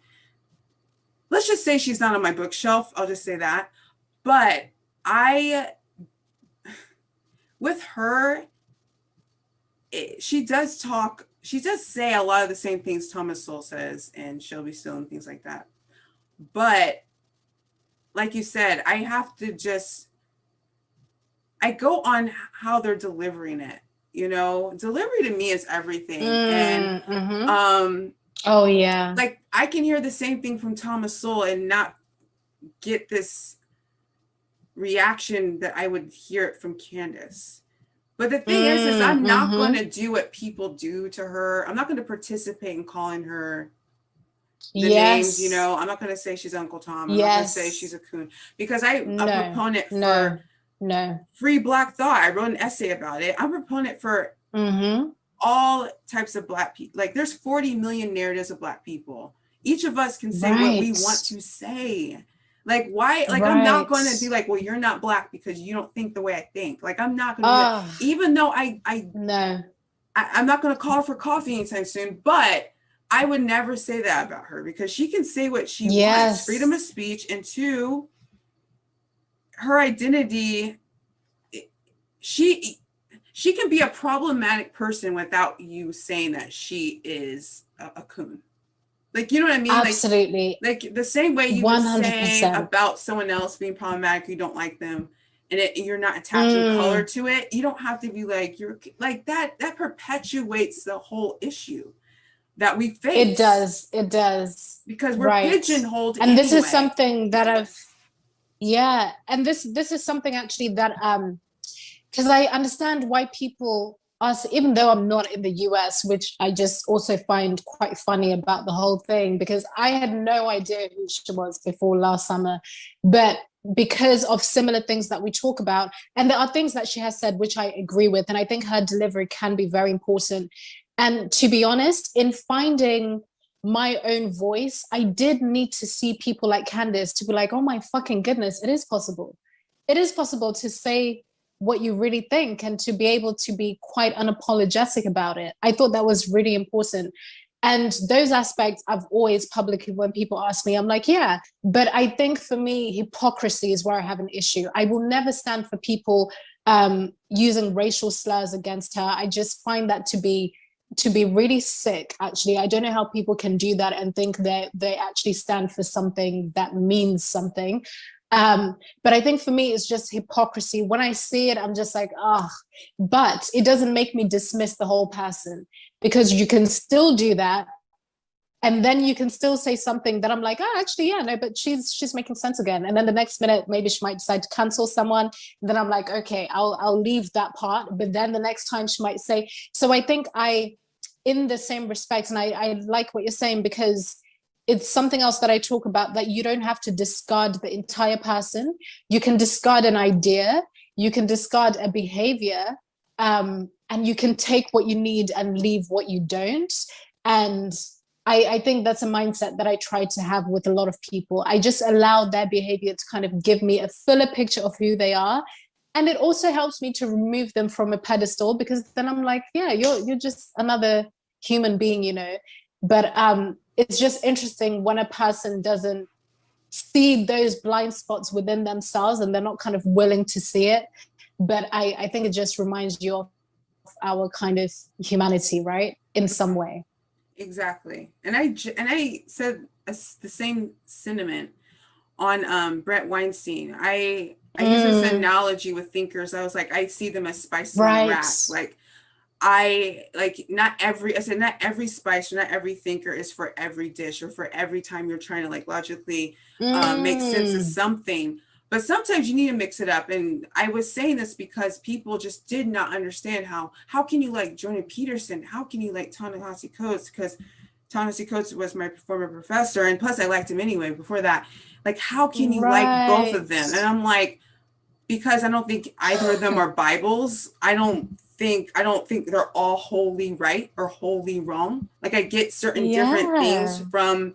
let's just say she's not on my bookshelf. I'll just say that. But with her, she does say a lot of the same things Thomas Soule says and Shelby Still and things like that. But like you said, I go on how they're delivering it. You know, delivery to me is everything. And like I can hear the same thing from Thomas Soule and not get this reaction that I would hear it from Candace. But the thing is I'm not going to do what people do to her. I'm not going to participate in calling her the names, you know. I'm not going to say she's Uncle Tom. I'm not going to say she's a coon, because I'm a proponent for free Black thought. I wrote an essay about it. I'm a proponent for all types of Black people. Like, there's 40 million narratives of Black people. Each of us can say what we want to say. Like, why? Like, I'm not going to be like, well, you're not Black because you don't think the way I think. Like, I'm not going to, even though I'm not going to call her for coffee anytime soon, but I would never say that about her, because she can say what she wants. Freedom of speech. And two, her identity, she can be a problematic person without you saying that she is a coon. Like, you know what I mean? Absolutely. Like the same way you 100%. Would say about someone else being problematic, you don't like them, and you're not attaching color to it. You don't have to be like, you're like that. That perpetuates the whole issue that we face. It does. Because we're pigeonholed. And this is something that and this is something actually that, because I understand why people ask, even though I'm not in the US, which I just also find quite funny about the whole thing, because I had no idea who she was before last summer, but because of similar things that we talk about, and there are things that she has said which I agree with, and I think her delivery can be very important. And to be honest, in finding my own voice, I did need to see people like Candace to be like, oh my fucking goodness, it is possible. It is possible to say what you really think and to be able to be quite unapologetic about it. I thought that was really important. And those aspects I've always publicly, when people ask me, I'm like, yeah. But I think for me, hypocrisy is where I have an issue. I will never stand for people using racial slurs against her. I just find that to be really sick, actually. I don't know how people can do that and think that they actually stand for something that means something. But I think for me, it's just hypocrisy. When I see it, I'm just like, but it doesn't make me dismiss the whole person, because you can still do that. And then you can still say something that I'm like, actually, yeah, no, but she's making sense again. And then the next minute, maybe she might decide to cancel someone. And then I'm like, okay, I'll leave that part. But then the next time she might say, so I think in the same respect, and I like what you're saying, because it's something else that I talk about, that you don't have to discard the entire person. You can discard an idea, you can discard a behavior, and you can take what you need and leave what you don't. And I think that's a mindset that I try to have with a lot of people. I just allow their behavior to kind of give me a fuller picture of who they are. And it also helps me to remove them from a pedestal, because then I'm like, yeah, you're just another human being, you know. But it's just interesting when a person doesn't see those blind spots within themselves and they're not kind of willing to see it. But I think it just reminds you of our kind of humanity, right? In some way. Exactly. And I said the same sentiment on Brett Weinstein. I use this analogy with thinkers. I was like, I see them as spices on a rack. Like, not every spice or not every thinker is for every dish or for every time you're trying to like logically make sense of something. But sometimes you need to mix it up. And I was saying this because people just did not understand how can you like Jordan Peterson? How can you like Ta-Nehisi Coates? Because Ta-Nehisi Coates was my former professor. And plus I liked him anyway before that. Like, how can you like both of them? And I'm like, because I don't think either of them are Bibles. I don't think they're all wholly right or wholly wrong. Like, I get certain different things from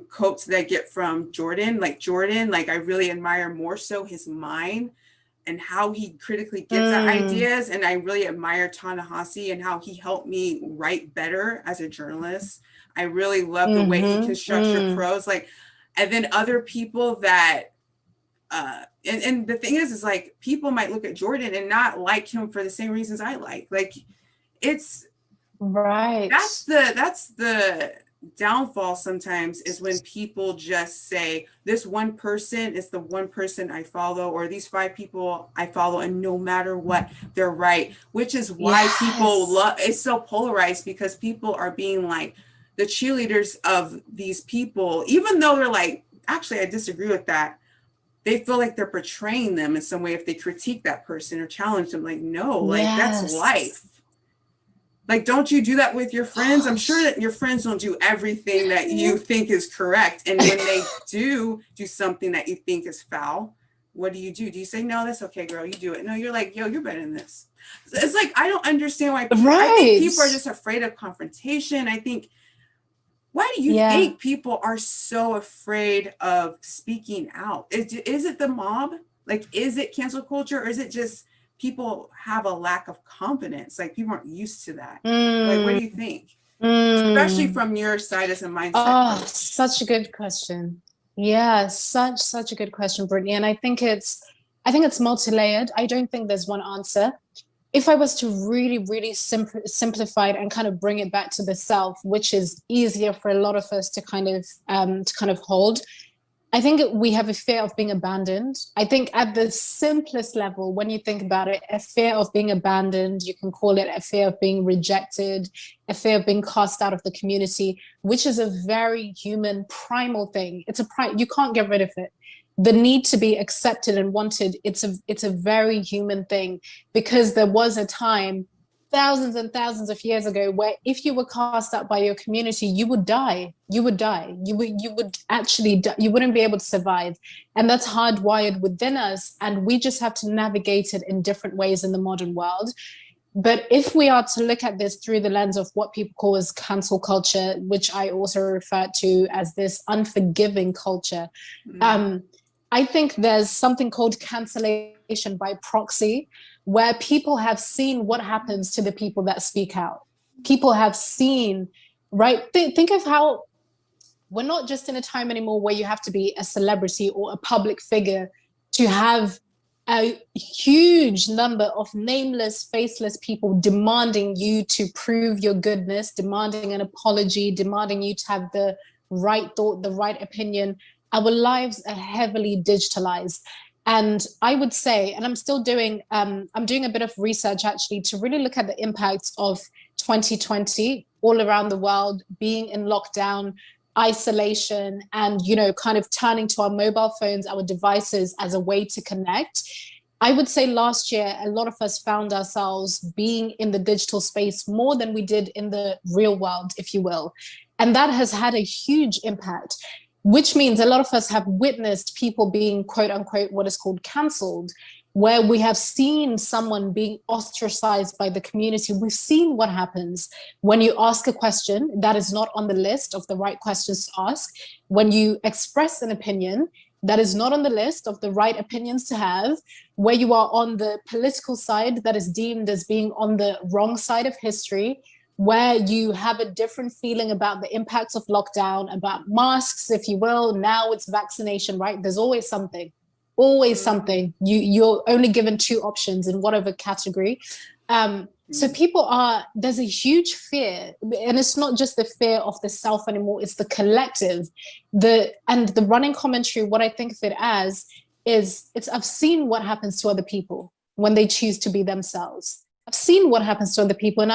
quotes that I get from Jordan. Like I really admire more so his mind and how he critically gets at ideas. And I really admire Ta-Nehisi and how he helped me write better as a journalist. I really love the way he constructs your prose. Like, and then other people that and the thing is like, people might look at Jordan and not like him for the same reasons I like. Like, it's that's the downfall sometimes, is when people just say this one person is the one person I follow, or these 5 people I follow, and no matter what, they're right. Which is why people love, it's so polarized, because people are being like the cheerleaders of these people, even though they're like, actually, I disagree with that. they feel like they're betraying them in some way if they critique that person or challenge them. Like, no, like that's life. Like, don't you do that with your friends? I'm sure that your friends don't do everything that you think is correct. And when they do something that you think is foul, what do? Do you say, no, that's okay, girl, you do it? No, you're like, yo, you're better than this. It's like, I don't understand why people, I think people are just afraid of confrontation. I think, why do you think people are so afraid of speaking out? Is it the mob? Like, is it cancel culture? Or is it just people have a lack of confidence? Like, people aren't used to that. Like, what do you think? Especially from your side as a mindset. Oh, such a good question. Yeah, such a good question, Brittany. And I think it's multi-layered. I don't think there's one answer. If I was to really simplify it and kind of bring it back to the self, which is easier for a lot of us to kind of hold, I think we have a fear of being abandoned. I think at the simplest level, when you think about it, a fear of being abandoned, you can call it a fear of being rejected, a fear of being cast out of the community, which is a very human primal thing. You can't get rid of it. The need to be accepted and wanted, it's a very human thing, because there was a time thousands and thousands of years ago where if you were cast out by your community, you would die. You would actually die. You wouldn't be able to survive. And that's hardwired within us. And we just have to navigate it in different ways in the modern world. But if we are to look at this through the lens of what people call as cancel culture, which I also refer to as this unforgiving culture, I think there's something called cancellation by proxy, where people have seen what happens to the people that speak out. People have seen, right? Think of how we're not just in a time anymore where you have to be a celebrity or a public figure to have a huge number of nameless, faceless people demanding you to prove your goodness, demanding an apology, demanding you to have the right thought, the right opinion. Our lives are heavily digitalized. And I would say, and I'm still doing, I'm doing a bit of research actually to really look at the impacts of 2020 all around the world, being in lockdown, isolation, and, kind of turning to our mobile phones, our devices as a way to connect. I would say last year, a lot of us found ourselves being in the digital space more than we did in the real world, if you will. And that has had a huge impact, which means a lot of us have witnessed people being, quote unquote, what is called cancelled, where we have seen someone being ostracized by the community. We've seen what happens when you ask a question that is not on the list of the right questions to ask, when you express an opinion that is not on the list of the right opinions to have, where you are on the political side that is deemed as being on the wrong side of history, where you have a different feeling about the impacts of lockdown, about masks, if you will. Now it's vaccination, right? There's always something, You're only given two options in whatever category. So there's a huge fear, and it's not just the fear of the self anymore, it's the collective. And the running commentary, what I think of it as is, I've seen what happens to other people when they choose to be themselves. I've seen what happens to other people, and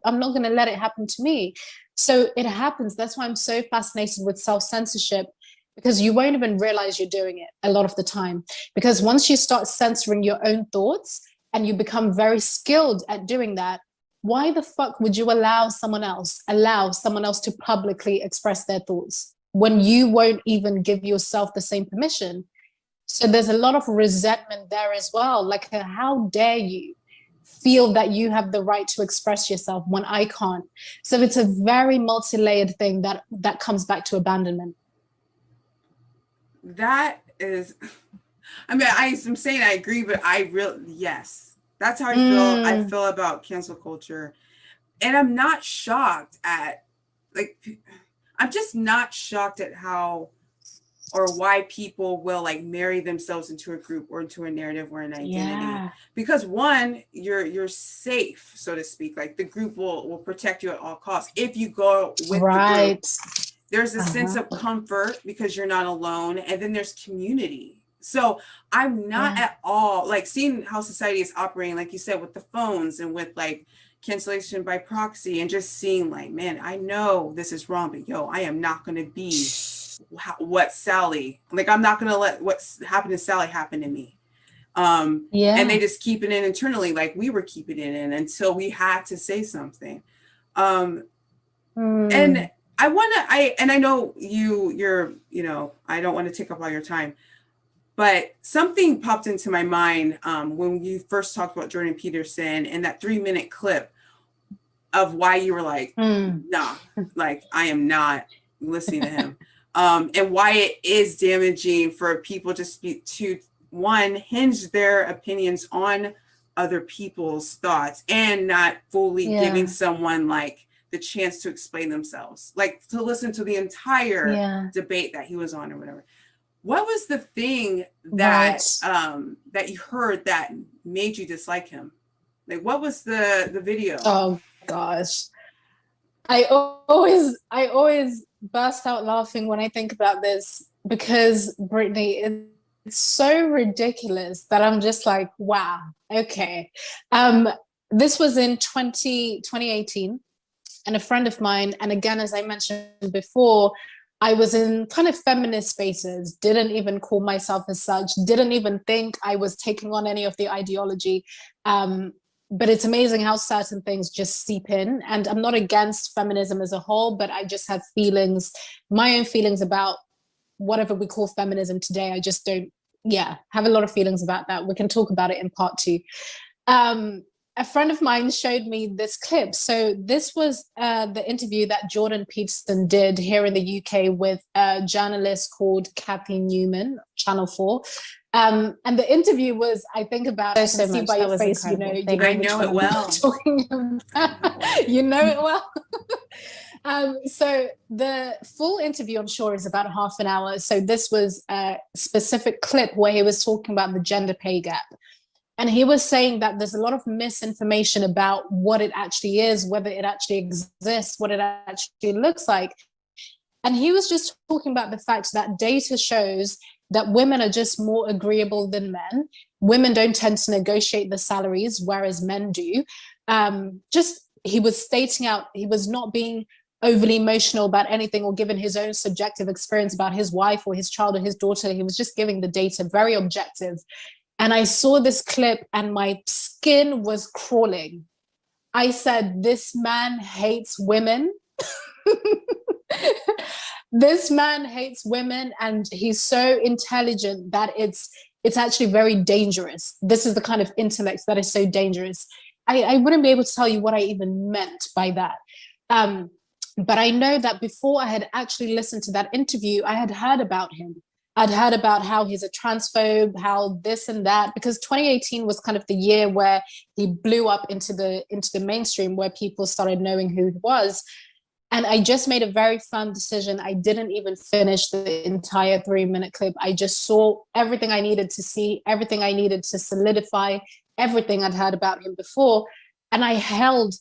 I'm not going to let it happen to me. So it happens. That's why I'm so fascinated with self-censorship, because you won't even realize you're doing it a lot of the time. Because once you start censoring your own thoughts and you become very skilled at doing that, why the fuck would you allow someone else to publicly express their thoughts when you won't even give yourself the same permission? So there's a lot of resentment there as well. Like, how dare you feel that you have the right to express yourself when I can't? So it's a very multi-layered thing that comes back to abandonment. That is, I mean, I'm saying I agree, but yes, that's how I feel. I feel about cancel culture. And I'm not shocked at, I'm just not shocked at how or why people will marry themselves into a group or into a narrative or an identity. Because one, you're safe, so to speak. Like, the group will protect you at all costs. If you go with the group, there's a sense of comfort because you're not alone. And then there's community. So I'm not at all seeing how society is operating, like you said, with the phones and with cancellation by proxy, and just seeing man, I know this is wrong, but I am not going to be what Sally, like, I'm not going to let what's happened to Sally happen to me. And they just keep it in internally, like we were keeping it in until we had to say something. And I know you're, I don't want to take up all your time, but something popped into my mind when you first talked about Jordan Peterson and that 3-minute clip of why you were like, nah, like I am not listening to him. And why it is damaging for people to one, hinge their opinions on other people's thoughts and not fully giving someone like the chance to explain themselves, like to listen to the entire debate that he was on or whatever. What was the thing that that you heard that made you dislike him? Like, what was the video? Oh gosh, I always burst out laughing when I think about this, because Brittany, it's so ridiculous that I'm just like, wow, okay. This was in 2018, and a friend of mine, and again, as I mentioned before, I was in kind of feminist spaces, didn't even call myself as such, didn't even think I was taking on any of the ideology. But it's amazing how certain things just seep in. And I'm not against feminism as a whole, but I just have feelings, my own feelings about whatever we call feminism today. I just don't, have a lot of feelings about that. We can talk about it in part 2. A friend of mine showed me this clip. So this was the interview that Jordan Peterson did here in the UK with a journalist called Kathy Newman, Channel 4. And the interview was, I think about it, so see by your face, I know it well. You know it well. So the full interview, I'm sure, is about half an hour. So this was a specific clip where he was talking about the gender pay gap. And he was saying that there's a lot of misinformation about what it actually is, whether it actually exists, what it actually looks like. And he was just talking about the fact that data shows that women are just more agreeable than men. Women don't tend to negotiate the salaries, whereas men do. He was stating out, he was not being overly emotional about anything or giving his own subjective experience about his wife or his child or his daughter. He was just giving the data, very objective. And I saw this clip and my skin was crawling. I said, this man hates women. This man hates women, and he's so intelligent that it's actually very dangerous. This is the kind of intellect that is so dangerous. I wouldn't be able to tell you what I even meant by that. But I know that before I had actually listened to that interview, I had heard about him. I'd heard about how he's a transphobe, how this and that, because 2018 was kind of the year where he blew up into the mainstream, where people started knowing who he was. And I just made a very firm decision. I didn't even finish the entire 3-minute clip. I just saw everything I needed to see, everything I needed to solidify, everything I'd heard about him before. And I held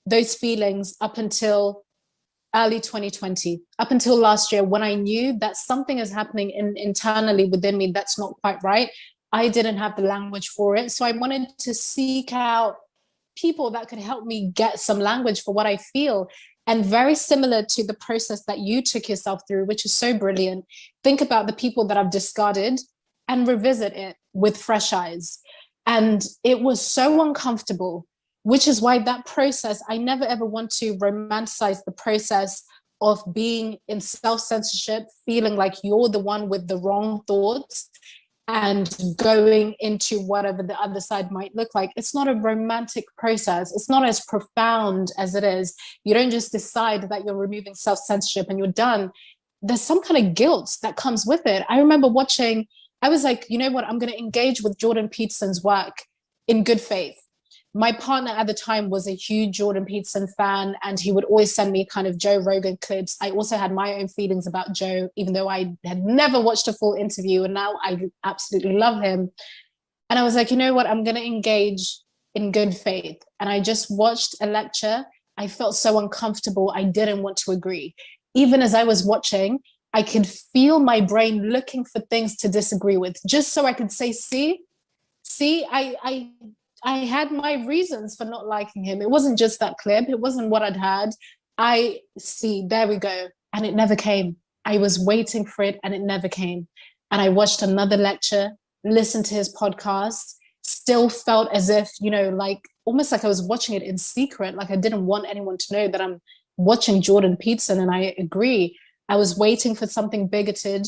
those feelings up until early 2020, up until last year, when I knew that something is happening internally within me that's not quite right. I didn't have the language for it. So I wanted to seek out people that could help me get some language for what I feel. And very similar to the process that you took yourself through, which is so brilliant. Think about the people that I've discarded and revisit it with fresh eyes. And it was so uncomfortable, which is why that process, I never ever want to romanticize the process of being in self-censorship, feeling like you're the one with the wrong thoughts and going into whatever the other side might look like. It's not a romantic process. It's not as profound as it is. You don't just decide that you're removing self-censorship and you're done. There's some kind of guilt that comes with it. I remember watching, I was like, you know what, I'm going to engage with Jordan Peterson's work in good faith. My partner at the time was a huge Jordan Peterson fan, and he would always send me kind of Joe Rogan clips. I also had my own feelings about Joe, even though I had never watched a full interview, and now I absolutely love him. And I was like, you know what, I'm going to engage in good faith. And I just watched a lecture. I felt so uncomfortable. I didn't want to agree. Even as I was watching, I could feel my brain looking for things to disagree with, just so I could say, see, I had my reasons for not liking him. It wasn't just that clip. It wasn't what I'd had. I see, there we go. And it never came. I was waiting for it and it never came. And I watched another lecture, listened to his podcast, still felt as if, you know, like almost like I was watching it in secret. Like I didn't want anyone to know that I'm watching Jordan Peterson. And I agree. I was waiting for something bigoted.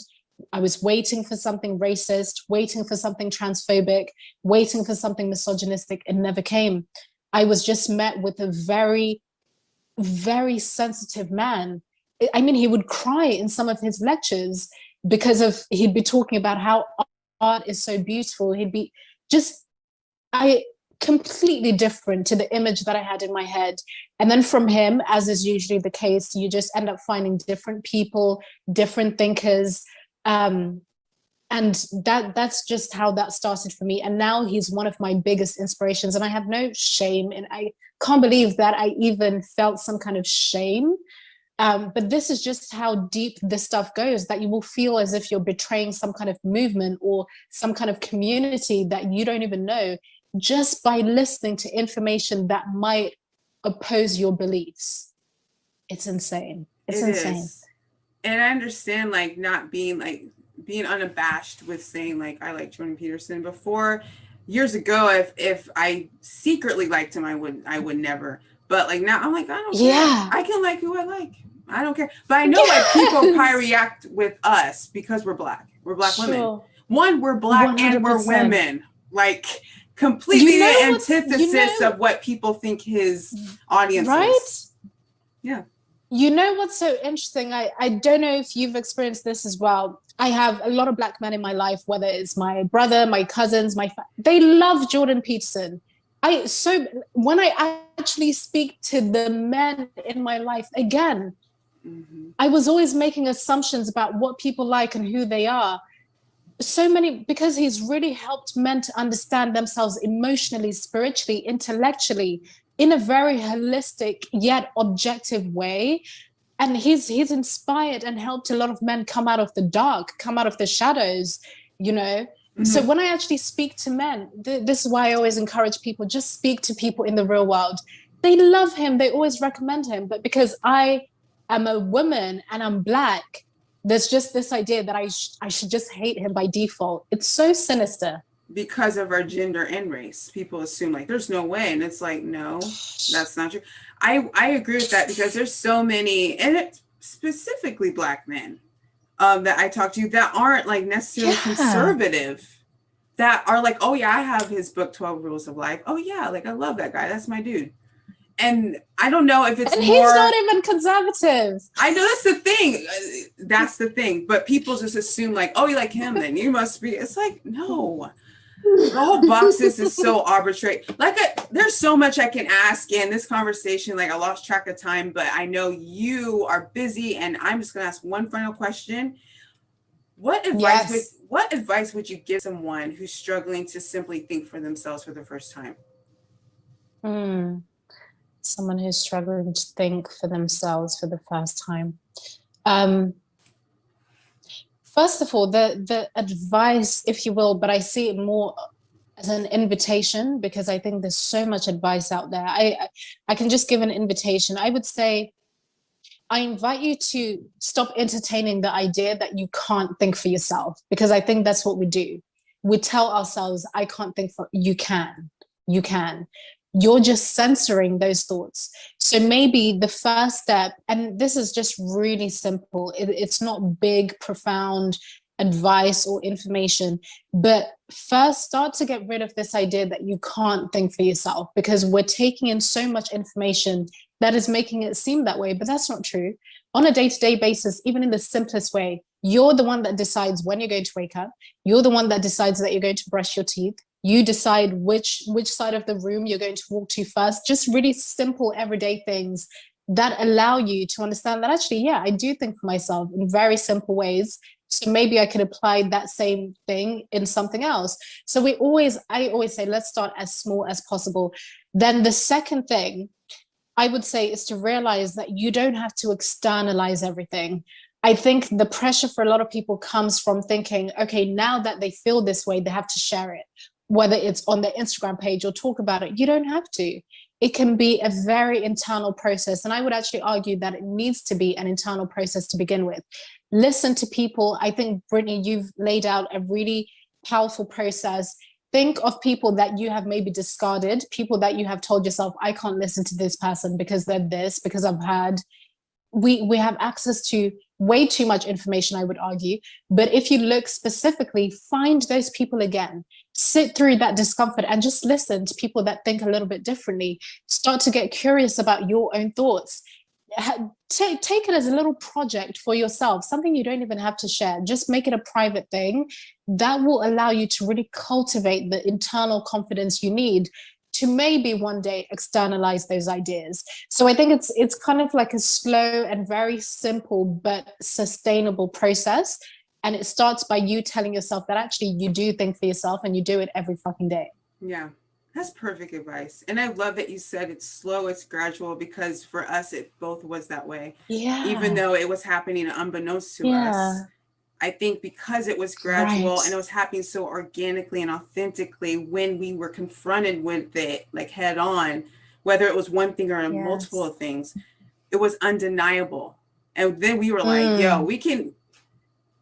I was waiting for something racist, waiting for something transphobic, waiting for something misogynistic. It never came. I was just met with a very, very sensitive man. I mean, he would cry in some of his lectures because of, he'd be talking about how art is so beautiful. He'd be just, completely different to the image that I had in my head. And then from him, as is usually the case, you just end up finding different people, different thinkers. And that's just how that started for me. And now he's one of my biggest inspirations. And I have no shame. And I can't believe that I even felt some kind of shame. But this is just how deep this stuff goes, that you will feel as if you're betraying some kind of movement or some kind of community that you don't even know, just by listening to information that might oppose your beliefs. It's insane. It's insane. And I understand, like, not being being unabashed with saying, like, I like Jordan Peterson. Before, years ago, if I secretly liked him, I would never. But like now, I'm like, I don't care. I can like who I like. I don't care. But I know like people probably react with us because we're Black. We're Black women. One, we're Black 100%. And we're women. Like completely the antithesis of what people think his audience is. Yeah. You know what's so interesting? I don't know if you've experienced this as well. I have a lot of Black men in my life, whether it's my brother, my cousins, they love Jordan Peterson. So when I actually speak to the men in my life again, I was always making assumptions about what people like and who they are. So many, because he's really helped men to understand themselves emotionally, spiritually, intellectually, in a very holistic yet objective way. And he's inspired and helped a lot of men come out of the dark, come out of the shadows, you know. So when I actually speak to men, this is why I always encourage people, just speak to people in the real world. They love him. They always recommend him. But because I am a woman and I'm Black, there's just this idea that I should just hate him by default. It's so sinister. Because of our gender and race, people assume like there's no way. And it's like, no, that's not true. I agree with that because there's so many, and it's specifically Black men that I talk to that aren't like necessarily conservative, that are like, oh yeah, I have his book 12 Rules of Life. Oh yeah, like I love that guy. That's my dude. And I don't know if it's and he's not even conservative. I know that's the thing. That's the thing. But people just assume like, oh, you like him, then you must be. It's like, no. The whole boxes is so arbitrary. Like there's so much I can ask in this conversation. Like I lost track of time, but I know you are busy, and I'm just gonna ask one final question. What advice would you give someone who's struggling to simply think for themselves for the first time? Someone who's struggling to think for themselves for the first time. First of all, the advice, if you will, but I see it more as an invitation because I think there's so much advice out there. I can just give an invitation. I would say, I invite you to stop entertaining the idea that you can't think for yourself, because I think that's what we do. We tell ourselves, I can't think for you can. You're just censoring those thoughts. So maybe the first step, and this is just really simple, it's not big, profound advice or information, but first start to get rid of this idea that you can't think for yourself, because we're taking in so much information that is making it seem that way, but that's not true. On a day-to-day basis, even in the simplest way, you're the one that decides when you're going to wake up. You're the one that decides that you're going to brush your teeth. You decide which side of the room you're going to walk to first. Just really simple everyday things that allow you to understand that actually, yeah, I do think for myself in very simple ways. So maybe I could apply that same thing in something else. So I always say, let's start as small as possible. Then the second thing I would say is to realize that you don't have to externalize everything. I think the pressure for a lot of people comes from thinking, okay, now that they feel this way, they have to share it, whether it's on their Instagram page or talk about it. You don't have to. It can be a very internal process. And I would actually argue that it needs to be an internal process to begin with. listen to people. I think, Brittany, you've laid out a really powerful process. Think of people that you have maybe discarded, people that you have told yourself, I can't listen to this person because they're this, because I've heard. We have access to way too much information, I would argue. But if you look specifically, find those people again, sit through that discomfort and just listen to people that think a little bit differently. Start to get curious about your own thoughts. Take it as a little project for yourself, something you don't even have to share. Just make it a private thing that will allow you to really cultivate the internal confidence you need to maybe one day externalize those ideas. So I think it's kind of like a slow and very simple but sustainable process. And it starts by you telling yourself that actually you do think for yourself and you do it every fucking day. Yeah, that's perfect advice. And I love that you said it's slow, it's gradual, because for us, it both was that way. Yeah. Even though it was happening unbeknownst to us. I think because it was gradual and it was happening so organically and authentically, when we were confronted with it like head on, whether it was one thing or multiple of things, it was undeniable. And then we were like, yo, we can,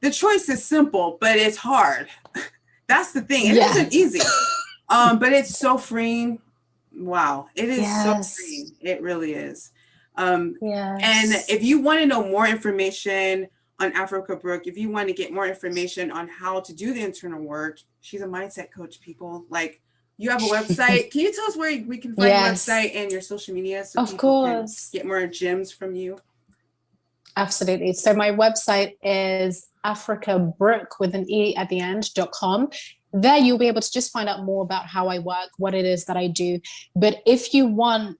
the choice is simple, but it's hard. That's the thing. It isn't easy. But it's so freeing. Wow. It is so freeing. It really is. And if you want to know more information on Africa Brooke, if you want to get more information on how to do the internal work, she's a mindset coach, people. Like, you have a website. Can you tell us where we can find your website and your social media so people can get more gems from you? Absolutely. So my website is africabrooke with an E at the end.com. There you'll be able to just find out more about how I work, what it is that I do. But if you want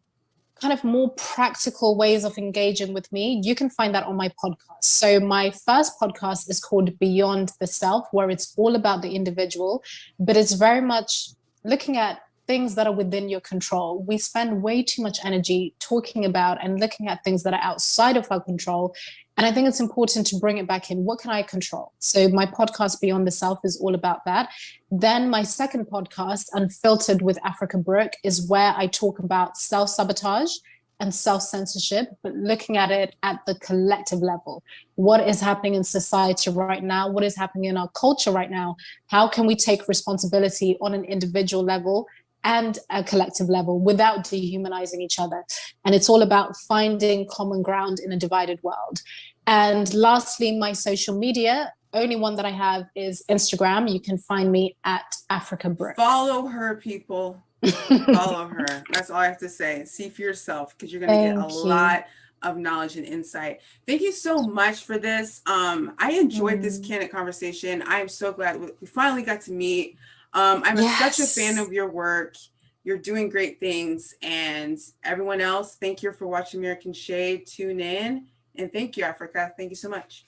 kind of more practical ways of engaging with me, you can find that on my podcast. So my first podcast is called Beyond the Self, where it's all about the individual, but it's very much looking at things that are within your control. We spend way too much energy talking about and looking at things that are outside of our control. And I think it's important to bring it back in. What can I control? So my podcast Beyond the Self is all about that. Then my second podcast, Unfiltered with Africa Brooke, is where I talk about self-sabotage and self-censorship, but looking at it at the collective level. What is happening in society right now? What is happening in our culture right now? How can we take responsibility on an individual level and a collective level without dehumanizing each other? And it's all about finding common ground in a divided world. And lastly, my social media, only one that I have is Instagram. You can find me at Africa Brooke. Follow her, people. Follow her. That's all I have to say. See for yourself, because you're going to get a lot of knowledge and insight. Thank you so much for this. I enjoyed this candid conversation. I am so glad we finally got to meet. I'm such a fan of your work. You're doing great things. And everyone else, thank you for watching American Shade. Tune in. And thank you, Africa. Thank you so much.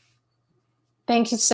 Thank you so